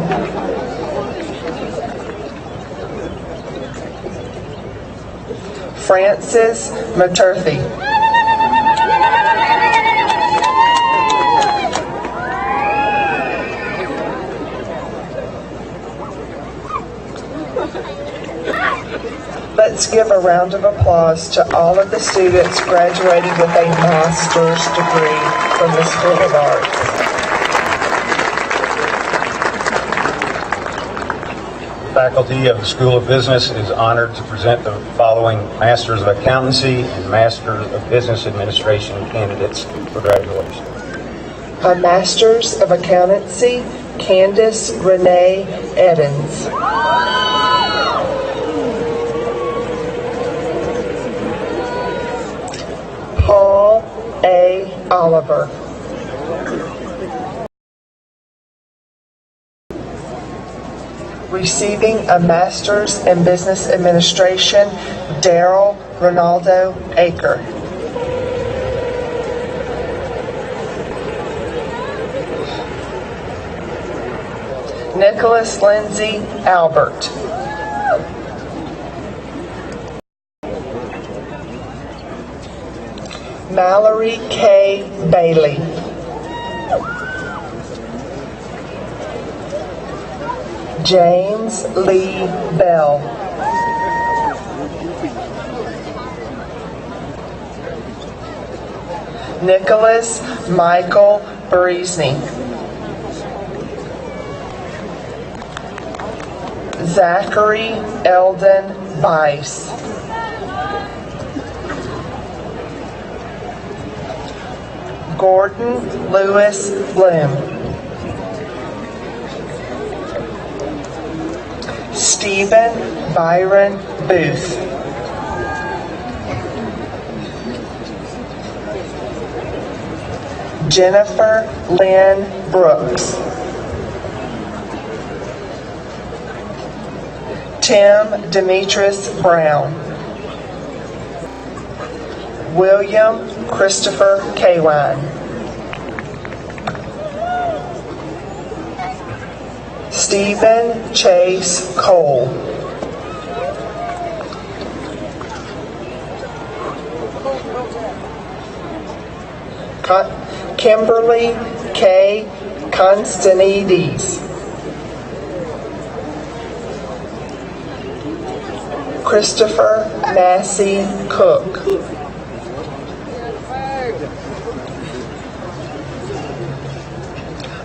Frances Maturthy. Let's give a round of applause to all of the students graduating with a master's degree from the School of Arts. Faculty of the School of Business is honored to present the following Masters of Accountancy and Masters of Business Administration candidates for graduation. A Master's of Accountancy, Candace Renee Edens. Paul A. Oliver. Receiving a Master's in Business Administration, Daryl Ronaldo Aker. Nicholas Lindsay Albert. Mallory K. Bailey. James Lee Bell. Nicholas Michael Beresny. Zachary Eldon Bice. Gordon Lewis Bloom. Stephen Byron Booth. Jennifer Lynn Brooks. Tim Demetrius Brown. William Christopher Kawine. Stephen Chase Cole. Kimberly K. Constantinides. Christopher Massey Cook.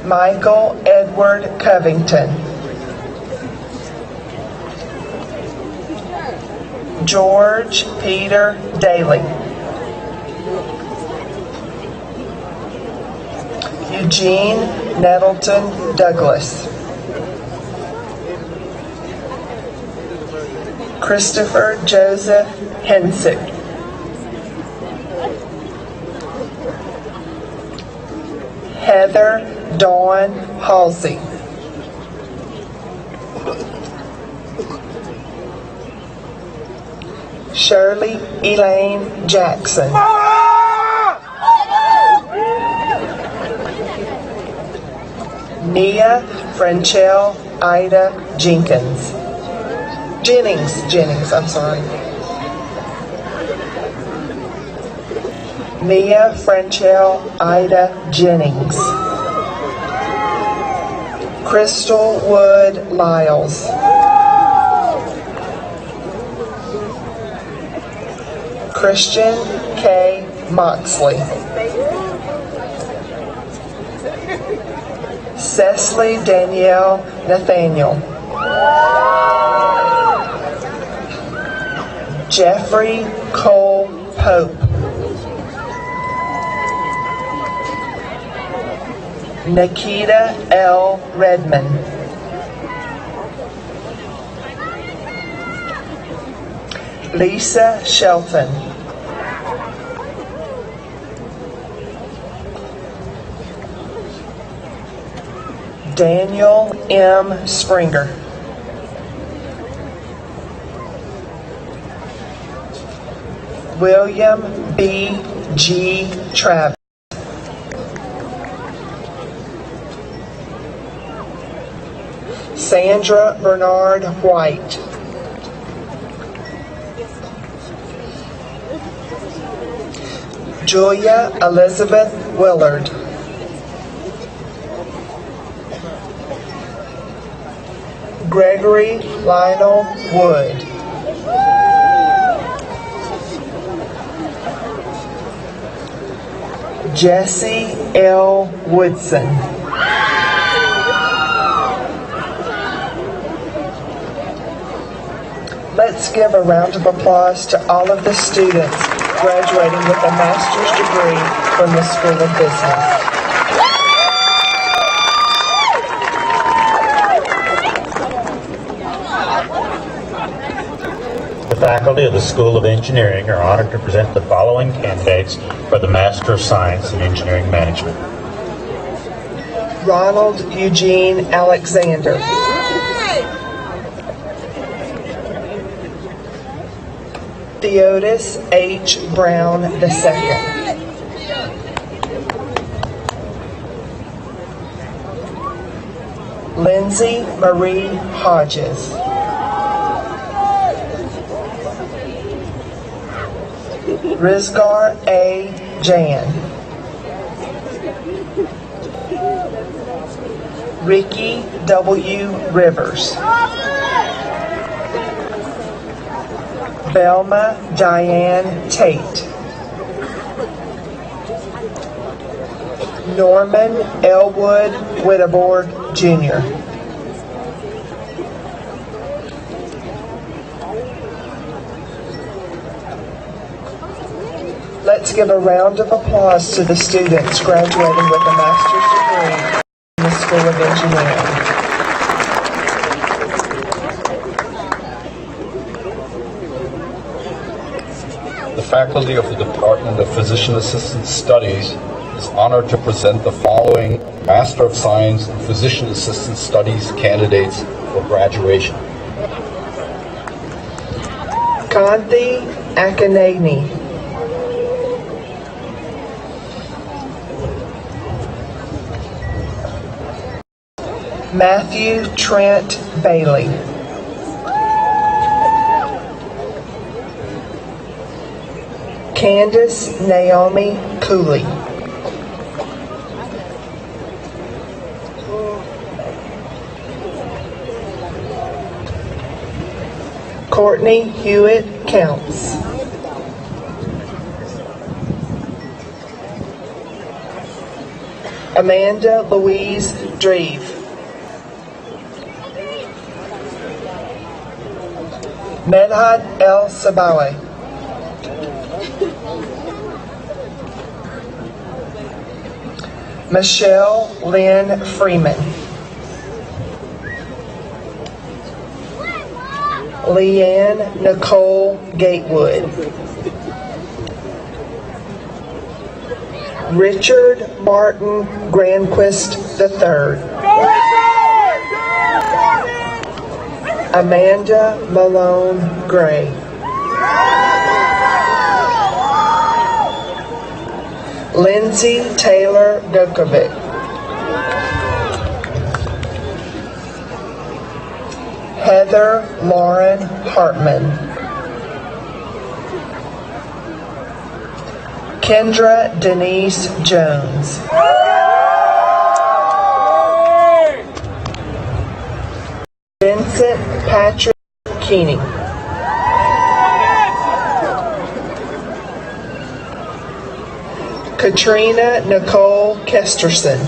Michael Edward Covington. George Peter Daly. Eugene Nettleton Douglas. Christopher Joseph Hensick. Heather Dawn Halsey. Shirley Elaine Jackson. Nia Franchelle Ida Jennings, I'm sorry. Nia Franchelle Ida Jennings. Crystal Wood Lyles. Christian K. Moxley. Cecily Danielle Nathaniel. Jeffrey Cole Pope. Nikita L. Redmond. Lisa Shelton. Daniel M. Springer. William B. G. Travis. Sandra Bernard White. Julia Elizabeth Willard. Gregory Lionel Wood. Jesse L. Woodson. Let's give a round of applause to all of the students graduating with a master's degree from the School of Business. The faculty of the School of Engineering are honored to present the following candidates for the Master of Science in Engineering Management. Ronald Eugene Alexander. Theodis H. Brown II. Lindsay Marie Hodges. Rizgar A. Jan. Ricky W. Rivers. Belma Diane Tate. Norman Elwood Whitteborg, Jr. Let's give a round of applause to the students graduating with a master's degree from the School of Engineering. The faculty of the Department of Physician Assistant Studies is honored to present the following Master of Science in Physician Assistant Studies candidates for graduation. Kanthi Akaneni. Matthew Trent Bailey. Candace Naomi Cooley. Courtney Hewitt Counts. Amanda Louise Dreve. Medhat El Sabawi. Michelle Lynn Freeman. Leanne Nicole Gatewood. Richard Martin Granquist III. Amanda Malone Gray. Lindsay Taylor Dukovic. Heather Lauren Hartman. Kendra Denise Jones. Vincent Patrick Keeney. Katrina Nicole Kesterson.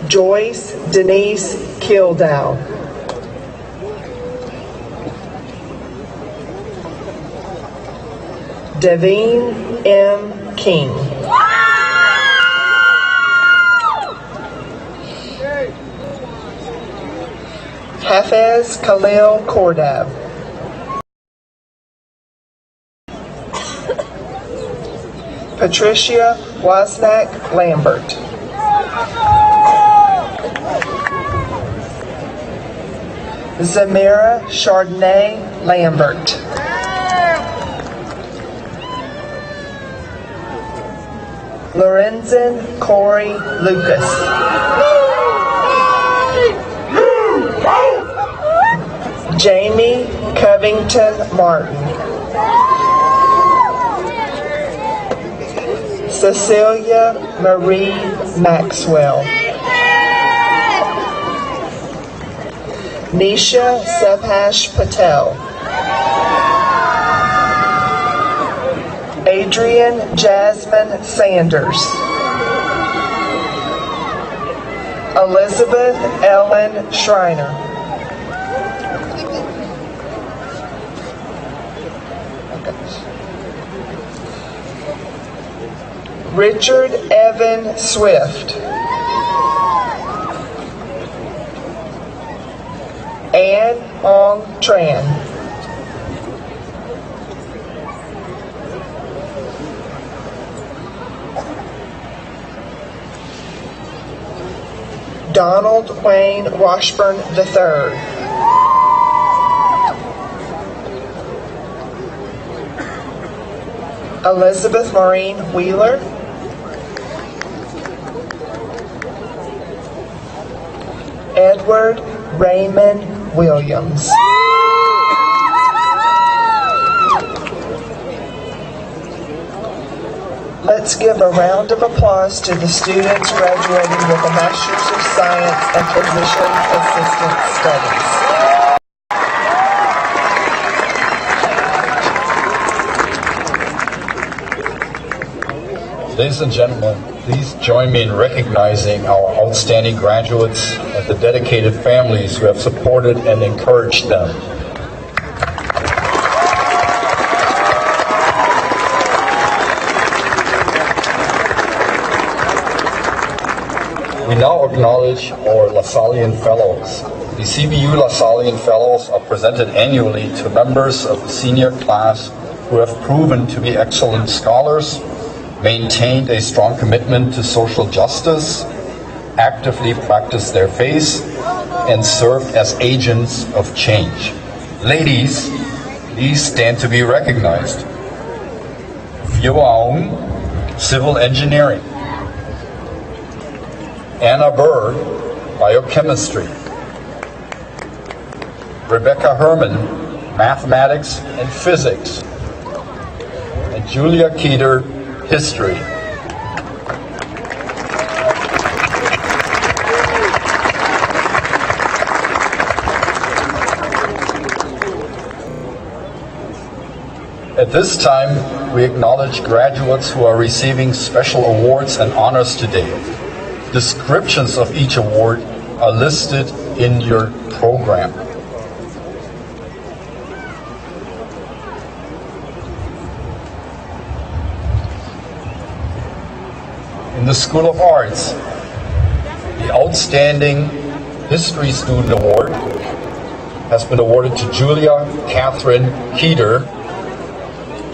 Joyce Denise Kildow. Devine M. King. Hafez Khalil Kordab. Patricia Wozniak Lambert. Zamira Chardonnay Lambert. Lorenzen Corey Lucas. Jamie Covington Martin. Cecilia Marie Maxwell. Nisha Subhash Patel. Adrian Jasmine Sanders. Elizabeth Ellen Schreiner. Richard Evan Swift. Ann Ong Tran. Donald Wayne Washburn III. Elizabeth Maureen Wheeler. Edward Raymond Williams. Let's give a round of applause to the students graduating with a Master's of Science and Physician Assistant Studies. Ladies and gentlemen, please join me in recognizing our outstanding graduates and the dedicated families who have supported and encouraged them. We now acknowledge our LaSallian Fellows. The CBU LaSallian Fellows are presented annually to members of the senior class who have proven to be excellent scholars, maintained a strong commitment to social justice, actively practiced their faith, and served as agents of change. Ladies, please stand to be recognized. Yuaung, Civil Engineering. Anna Berg, Biochemistry. Rebecca Herman, Mathematics and Physics. And Julia Keeter, History. At this time, we acknowledge graduates who are receiving special awards and honors today. Descriptions of each award are listed in your program. In the School of Arts, the Outstanding History Student Award has been awarded to Julia Catherine Keeter.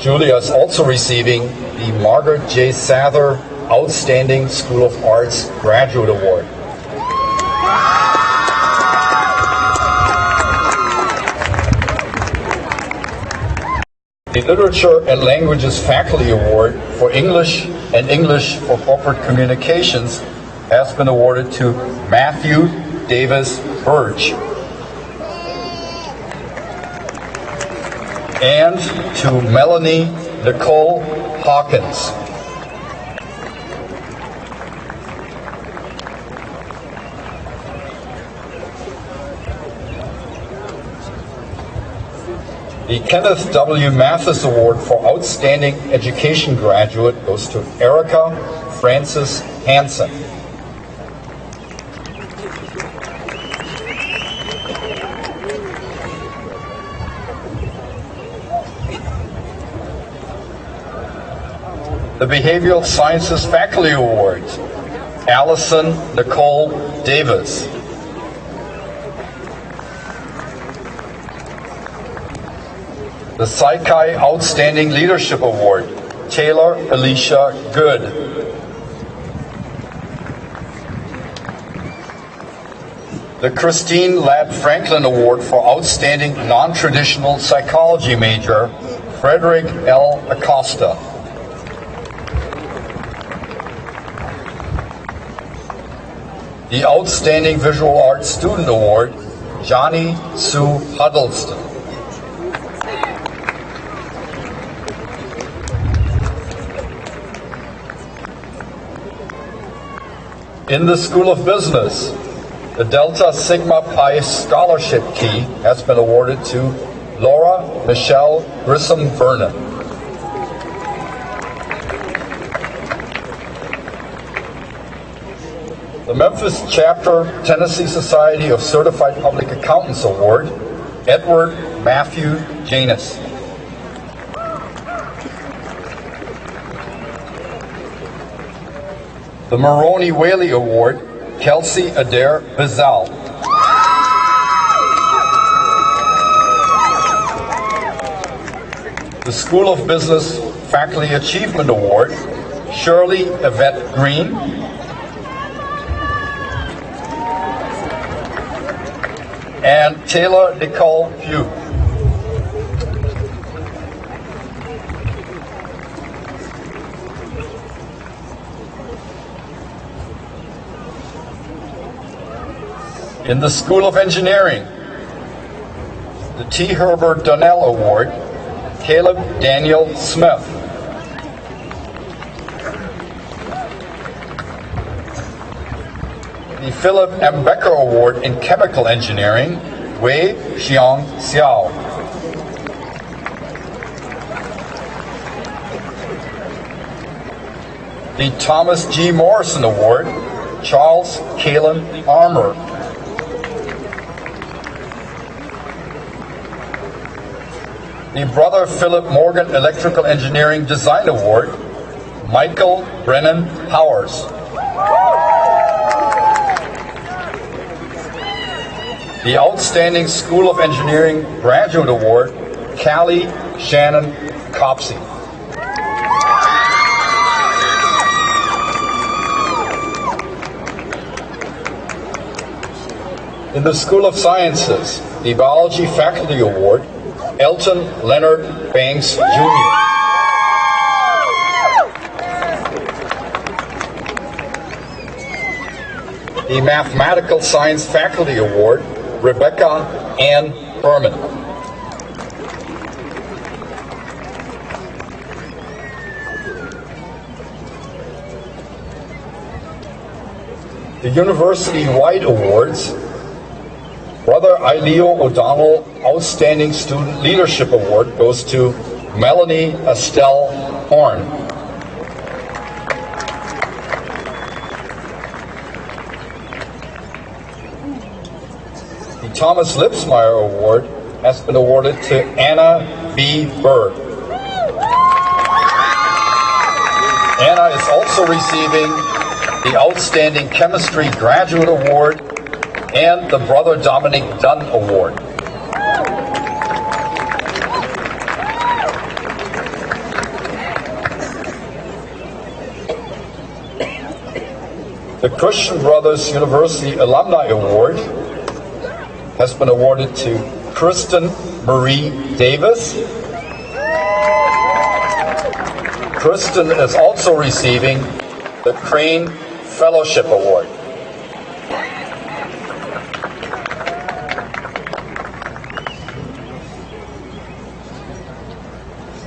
Julia is also receiving the Margaret J. Sather Outstanding School of Arts Graduate Award. The Literature and Languages Faculty Award for English and English for Corporate Communications has been awarded to Matthew Davis Birch and to Melanie Nicole Hawkins. The Kenneth W. Mathis Award for Outstanding Education Graduate goes to Erica Frances Hansen. The Behavioral Sciences Faculty Award, Allison Nicole Davis. The Psychi Outstanding Leadership Award, Taylor Alicia Good. the Christine Ladd Franklin Award for Outstanding Non-Traditional Psychology major, Frederick L. Acosta. The Outstanding Visual Arts Student Award, Johnny Sue Huddleston. In the School of Business, the Delta Sigma Pi Scholarship Key has been awarded to Laura Michelle Grissom-Vernon. The Memphis Chapter Tennessee Society of Certified Public Accountants Award, Edward Matthew Janus. The Maroney Whaley Award, Kelsey Adair Bizal. The School of Business Faculty Achievement Award, Shirley Yvette Green. And Taylor Nicole Pugh. In the School of Engineering, the T. Herbert Donnell Award, Caleb Daniel Smith. The Philip M. Becker Award in Chemical Engineering, Wei Xiong Xiao. The Thomas G. Morrison Award, Charles Kalen Armour. The Brother Philip Morgan Electrical Engineering Design Award, Michael Brennan Powers. The Outstanding School of Engineering Graduate Award, Callie Shannon Copsey. In the School of Sciences, the Biology Faculty Award, Elton Leonard Banks, Jr. The Mathematical Science Faculty Award, Rebecca Ann Berman. The University-wide awards, Brother Ileo O'Donnell Outstanding Student Leadership Award goes to Melanie Estelle Horn. The Thomas Lipsmeyer Award has been awarded to Anna B. Berg. Anna is also receiving the Outstanding Chemistry Graduate Award and the Brother Dominic Dunn Award. The Christian Brothers University Alumni Award has been awarded to Kristen Marie Davis. Kristen is also receiving the Crane Fellowship Award.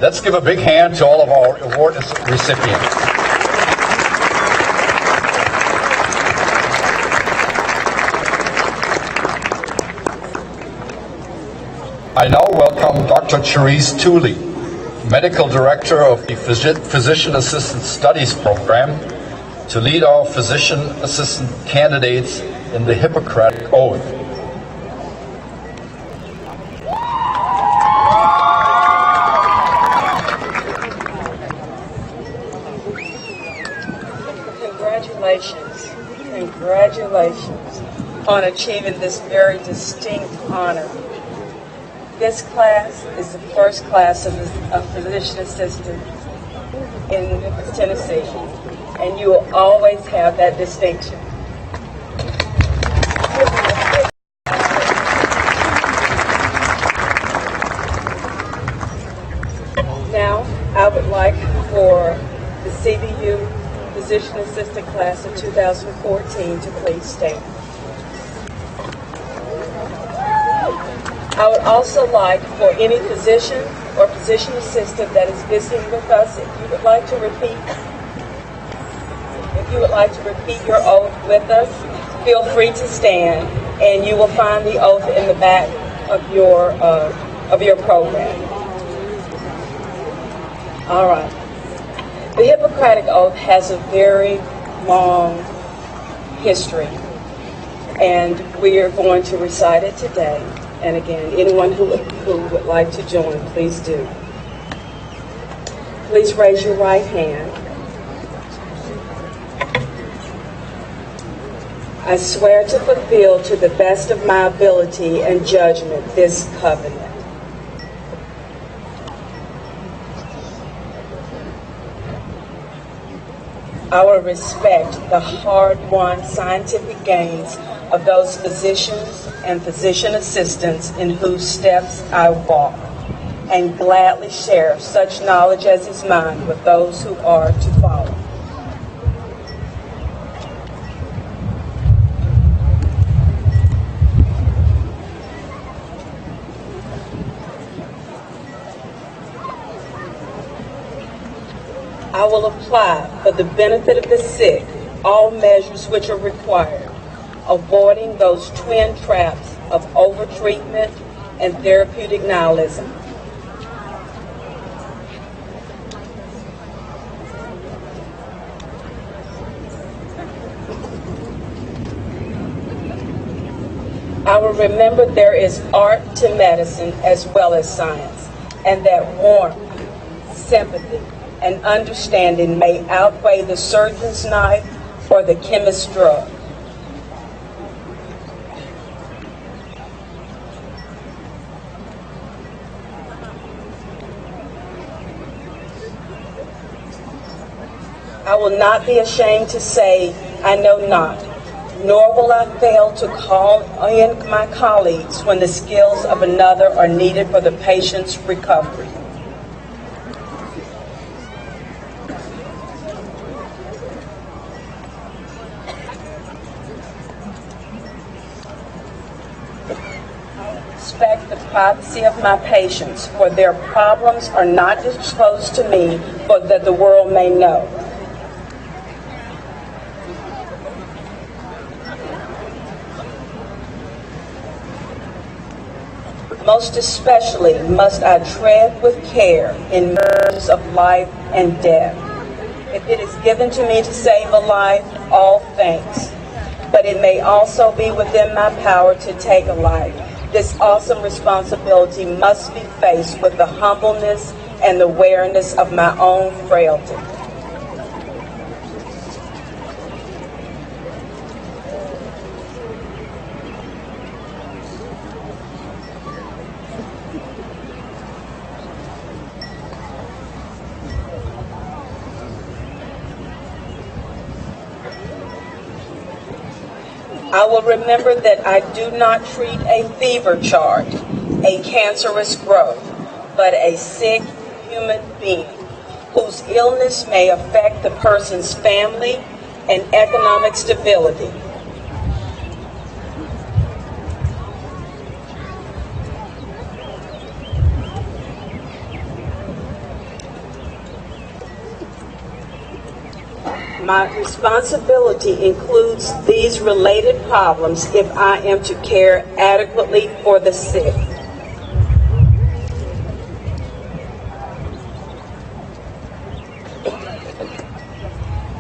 Let's give a big hand to all of our award recipients. I now welcome Dr. Therese Tooley, Medical Director of the Physician Assistant Studies Program, to lead our physician assistant candidates in the Hippocratic Oath. Congratulations on achieving this very distinct honor. This class is the first class of physician assistant in Memphis, Tennessee, and you will always have that distinction. Give them a big Physician Assistant Class of 2014 to please stand. I would also like for any physician or physician assistant that is visiting with us, if you would like to repeat your oath with us, feel free to stand, and you will find the oath in the back of your program. All right. The Hippocratic Oath has a very long history, and we are going to recite it today. And again, anyone who would like to join, please do. Please raise your right hand. I swear to fulfill to the best of my ability and judgment this covenant. I will respect the hard-won scientific gains of those physicians and physician assistants in whose steps I walk, and gladly share such knowledge as is mine with those who are to follow. I will apply for the benefit of the sick all measures which are required, avoiding those twin traps of overtreatment and therapeutic nihilism. I will remember there is art to medicine as well as science, and that warmth, sympathy, and understanding may outweigh the surgeon's knife or the chemist's drug. I will not be ashamed to say, I know not, nor will I fail to call in my colleagues when the skills of another are needed for the patient's recovery. Respect the privacy of my patients, for their problems are not disclosed to me, but that the world may know. Most especially must I tread with care in matters of life and death. If it is given to me to save a life, all thanks. But it may also be within my power to take a life. This awesome responsibility must be faced with the humbleness and the awareness of my own frailty. I will remember that I do not treat a fever chart, a cancerous growth, but a sick human being whose illness may affect the person's family and economic stability. My responsibility includes these related problems if I am to care adequately for the sick.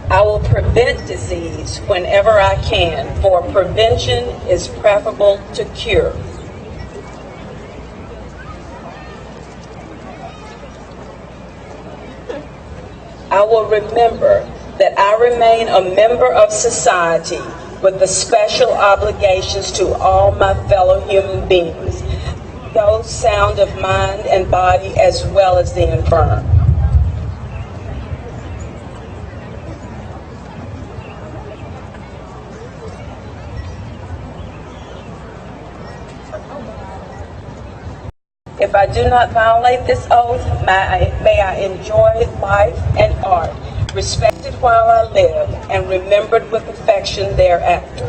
I will prevent disease whenever I can, for prevention is preferable to cure. I will remember that I remain a member of society with the special obligations to all my fellow human beings, those sound of mind and body as well as the infirm. If I do not violate this oath, may I enjoy life and art, respected protected while I live and remembered with affection thereafter.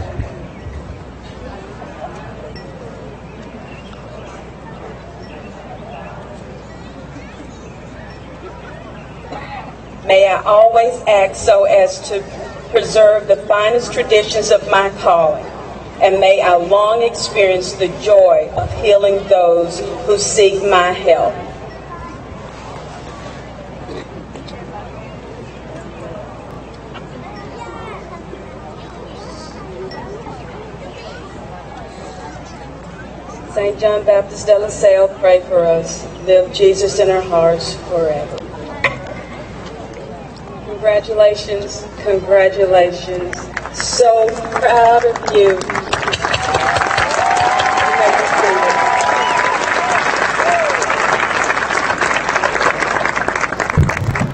May I always act so as to preserve the finest traditions of my calling, and may I long experience the joy of healing those who seek my help. St. John Baptist de La Salle, pray for us. Live Jesus in our hearts forever. Congratulations, congratulations. So proud of you. You may be seated.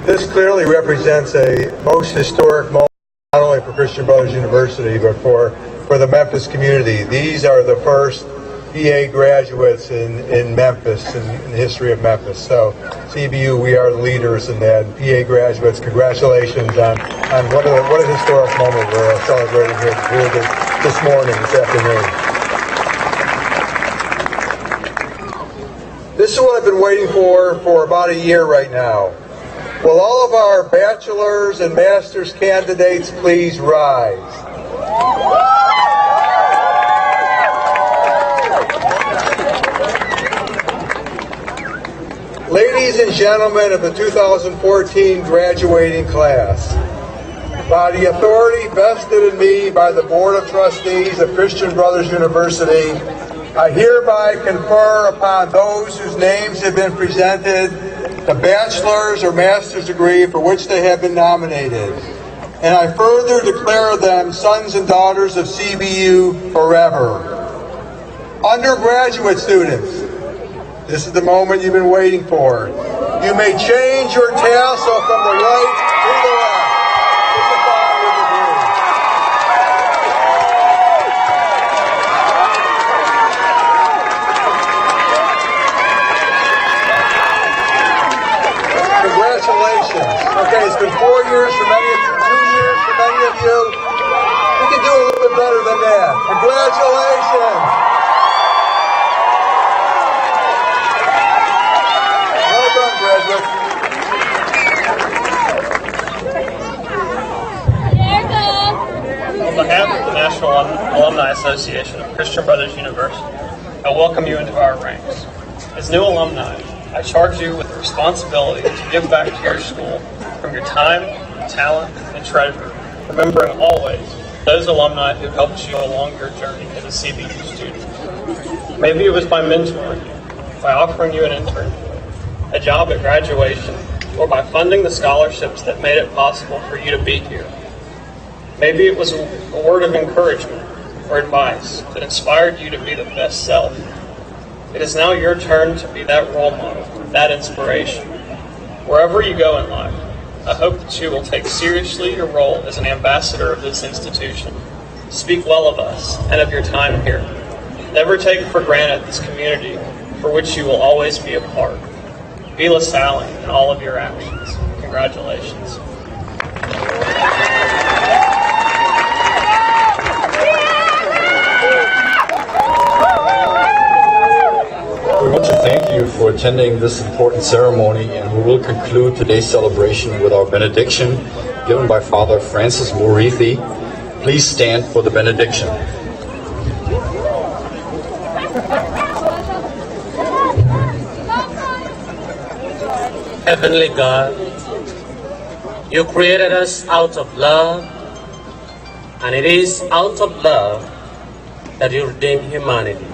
This clearly represents a most historic moment, not only for Christian Brothers University, but for the Memphis community. These are the first PA graduates in Memphis, in the history of Memphis. So CBU, we are the leaders in that. PA graduates, congratulations on what a historic moment we're celebrating here this morning, this afternoon. This is what I've been waiting for about a year right now. Will all of our bachelor's and master's candidates please rise? Ladies and gentlemen of the 2014 graduating class, by the authority vested in me by the Board of Trustees of Christian Brothers University, I hereby confer upon those whose names have been presented the bachelor's or master's degree for which they have been nominated. And I further declare them sons and daughters of CBU forever. Undergraduate students, this is the moment you've been waiting for. You may change your tassel from the right to the left. Signifying your degree. Congratulations. Okay, it's been 4 years for many of you, 2 years for many of you. We can do a little bit better than that. Congratulations. On behalf of the National Alumni Association of Christian Brothers University, I welcome you into our ranks. As new alumni, I charge you with the responsibility to give back to your school from your time, talent, and treasure, remembering always those alumni who helped you along your journey as a CBU student. Maybe it was by mentoring you, by offering you an internship, a job at graduation, or by funding the scholarships that made it possible for you to be here. Maybe it was a word of encouragement or advice that inspired you to be the best self. It is now your turn to be that role model, that inspiration. Wherever you go in life, I hope that you will take seriously your role as an ambassador of this institution. Speak well of us and of your time here. Never take for granted this community for which you will always be a part. Be LaSalle in all of your actions. Congratulations. We want to thank you for attending this important ceremony, and we will conclude today's celebration with our benediction given by Father Francis Murithi. Please stand for the benediction. Heavenly God, you created us out of love, and it is out of love that you redeem humanity.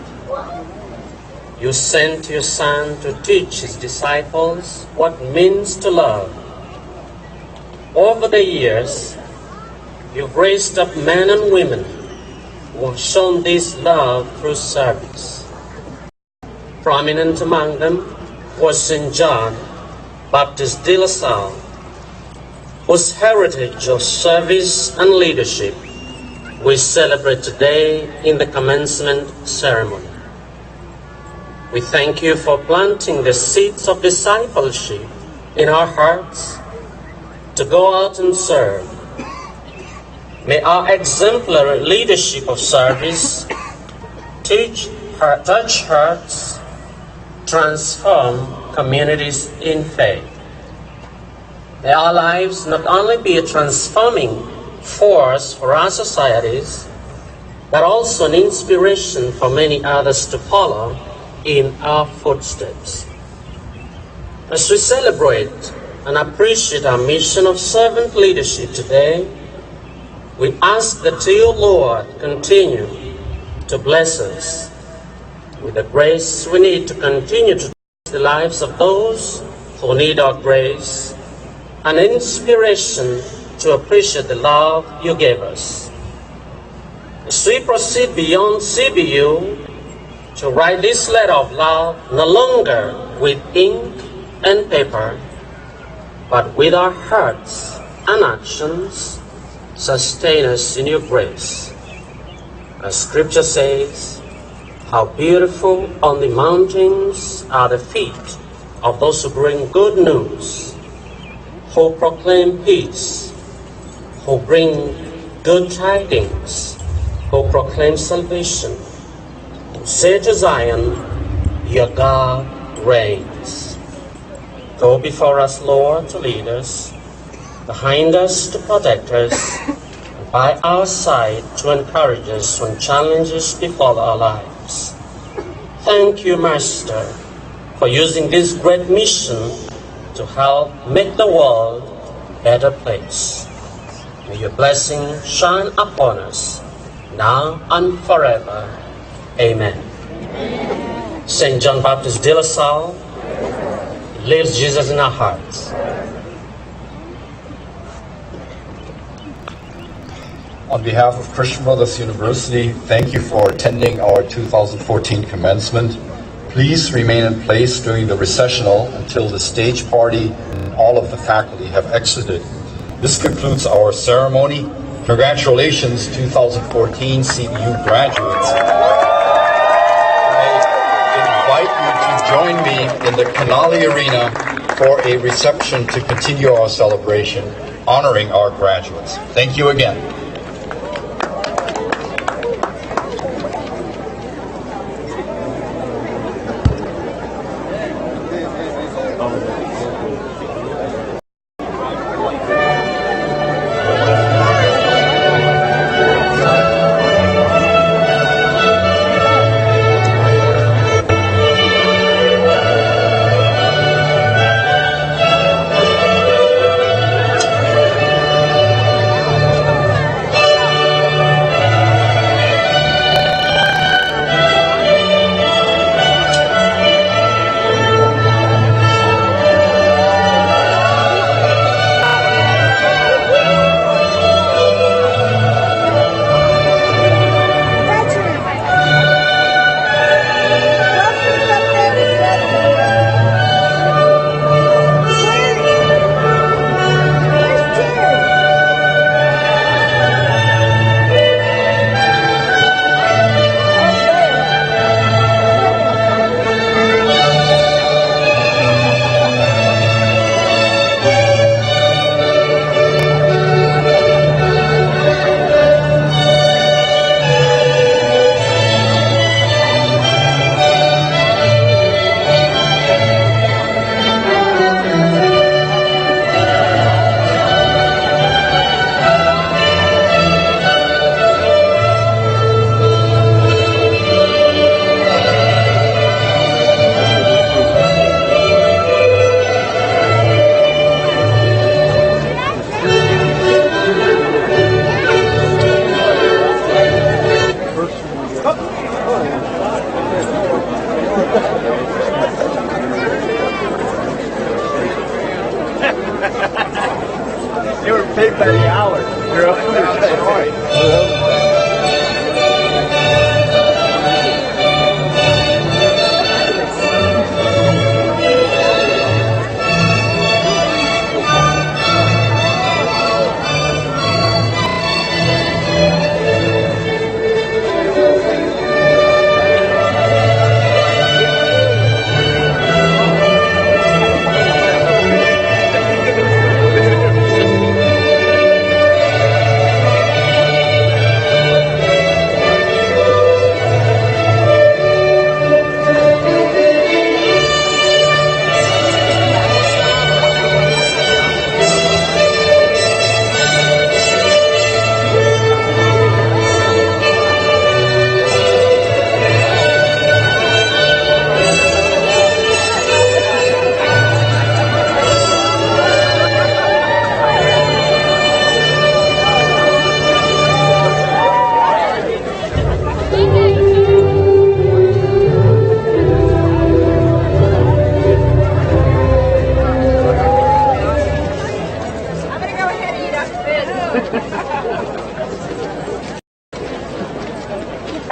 You sent your Son to teach his disciples what it means to love. Over the years, you've raised up men and women who have shown this love through service. Prominent among them was St. John Baptist de La Salle, whose heritage of service and leadership we celebrate today in the commencement ceremony. We thank you for planting the seeds of discipleship in our hearts to go out and serve. May our exemplary leadership of service touch hearts, transform communities in faith. May our lives not only be a transforming force for our societies, but also an inspiration for many others to follow in our footsteps. As we celebrate and appreciate our mission of servant leadership today, we ask that you, Lord, continue to bless us with the grace we need to continue to touch the lives of those who need our grace, and inspiration to appreciate the love you gave us. As we proceed beyond CBU to write this letter of love no longer with ink and paper, but with our hearts and actions, sustain us in your grace. As Scripture says, how beautiful on the mountains are the feet of those who bring good news, who proclaim peace, who bring good tidings, who proclaim salvation. Say to Zion, your God reigns. Go before us, Lord, to lead us, behind us to protect us, and by our side to encourage us when challenges befall our lives. Thank you, Master, for using this great mission to help make the world a better place. May your blessing shine upon us, now and forever. Amen. St. John Baptist de La Salle lives Jesus in our hearts. On behalf of Christian Brothers University, thank you for attending our 2014 commencement. Please remain in place during the recessional until the stage party and all of the faculty have exited. This concludes our ceremony. Congratulations, 2014 CBU graduates. I invite you to join me in the Canali Arena for a reception to continue our celebration, honoring our graduates. Thank you again.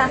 Well,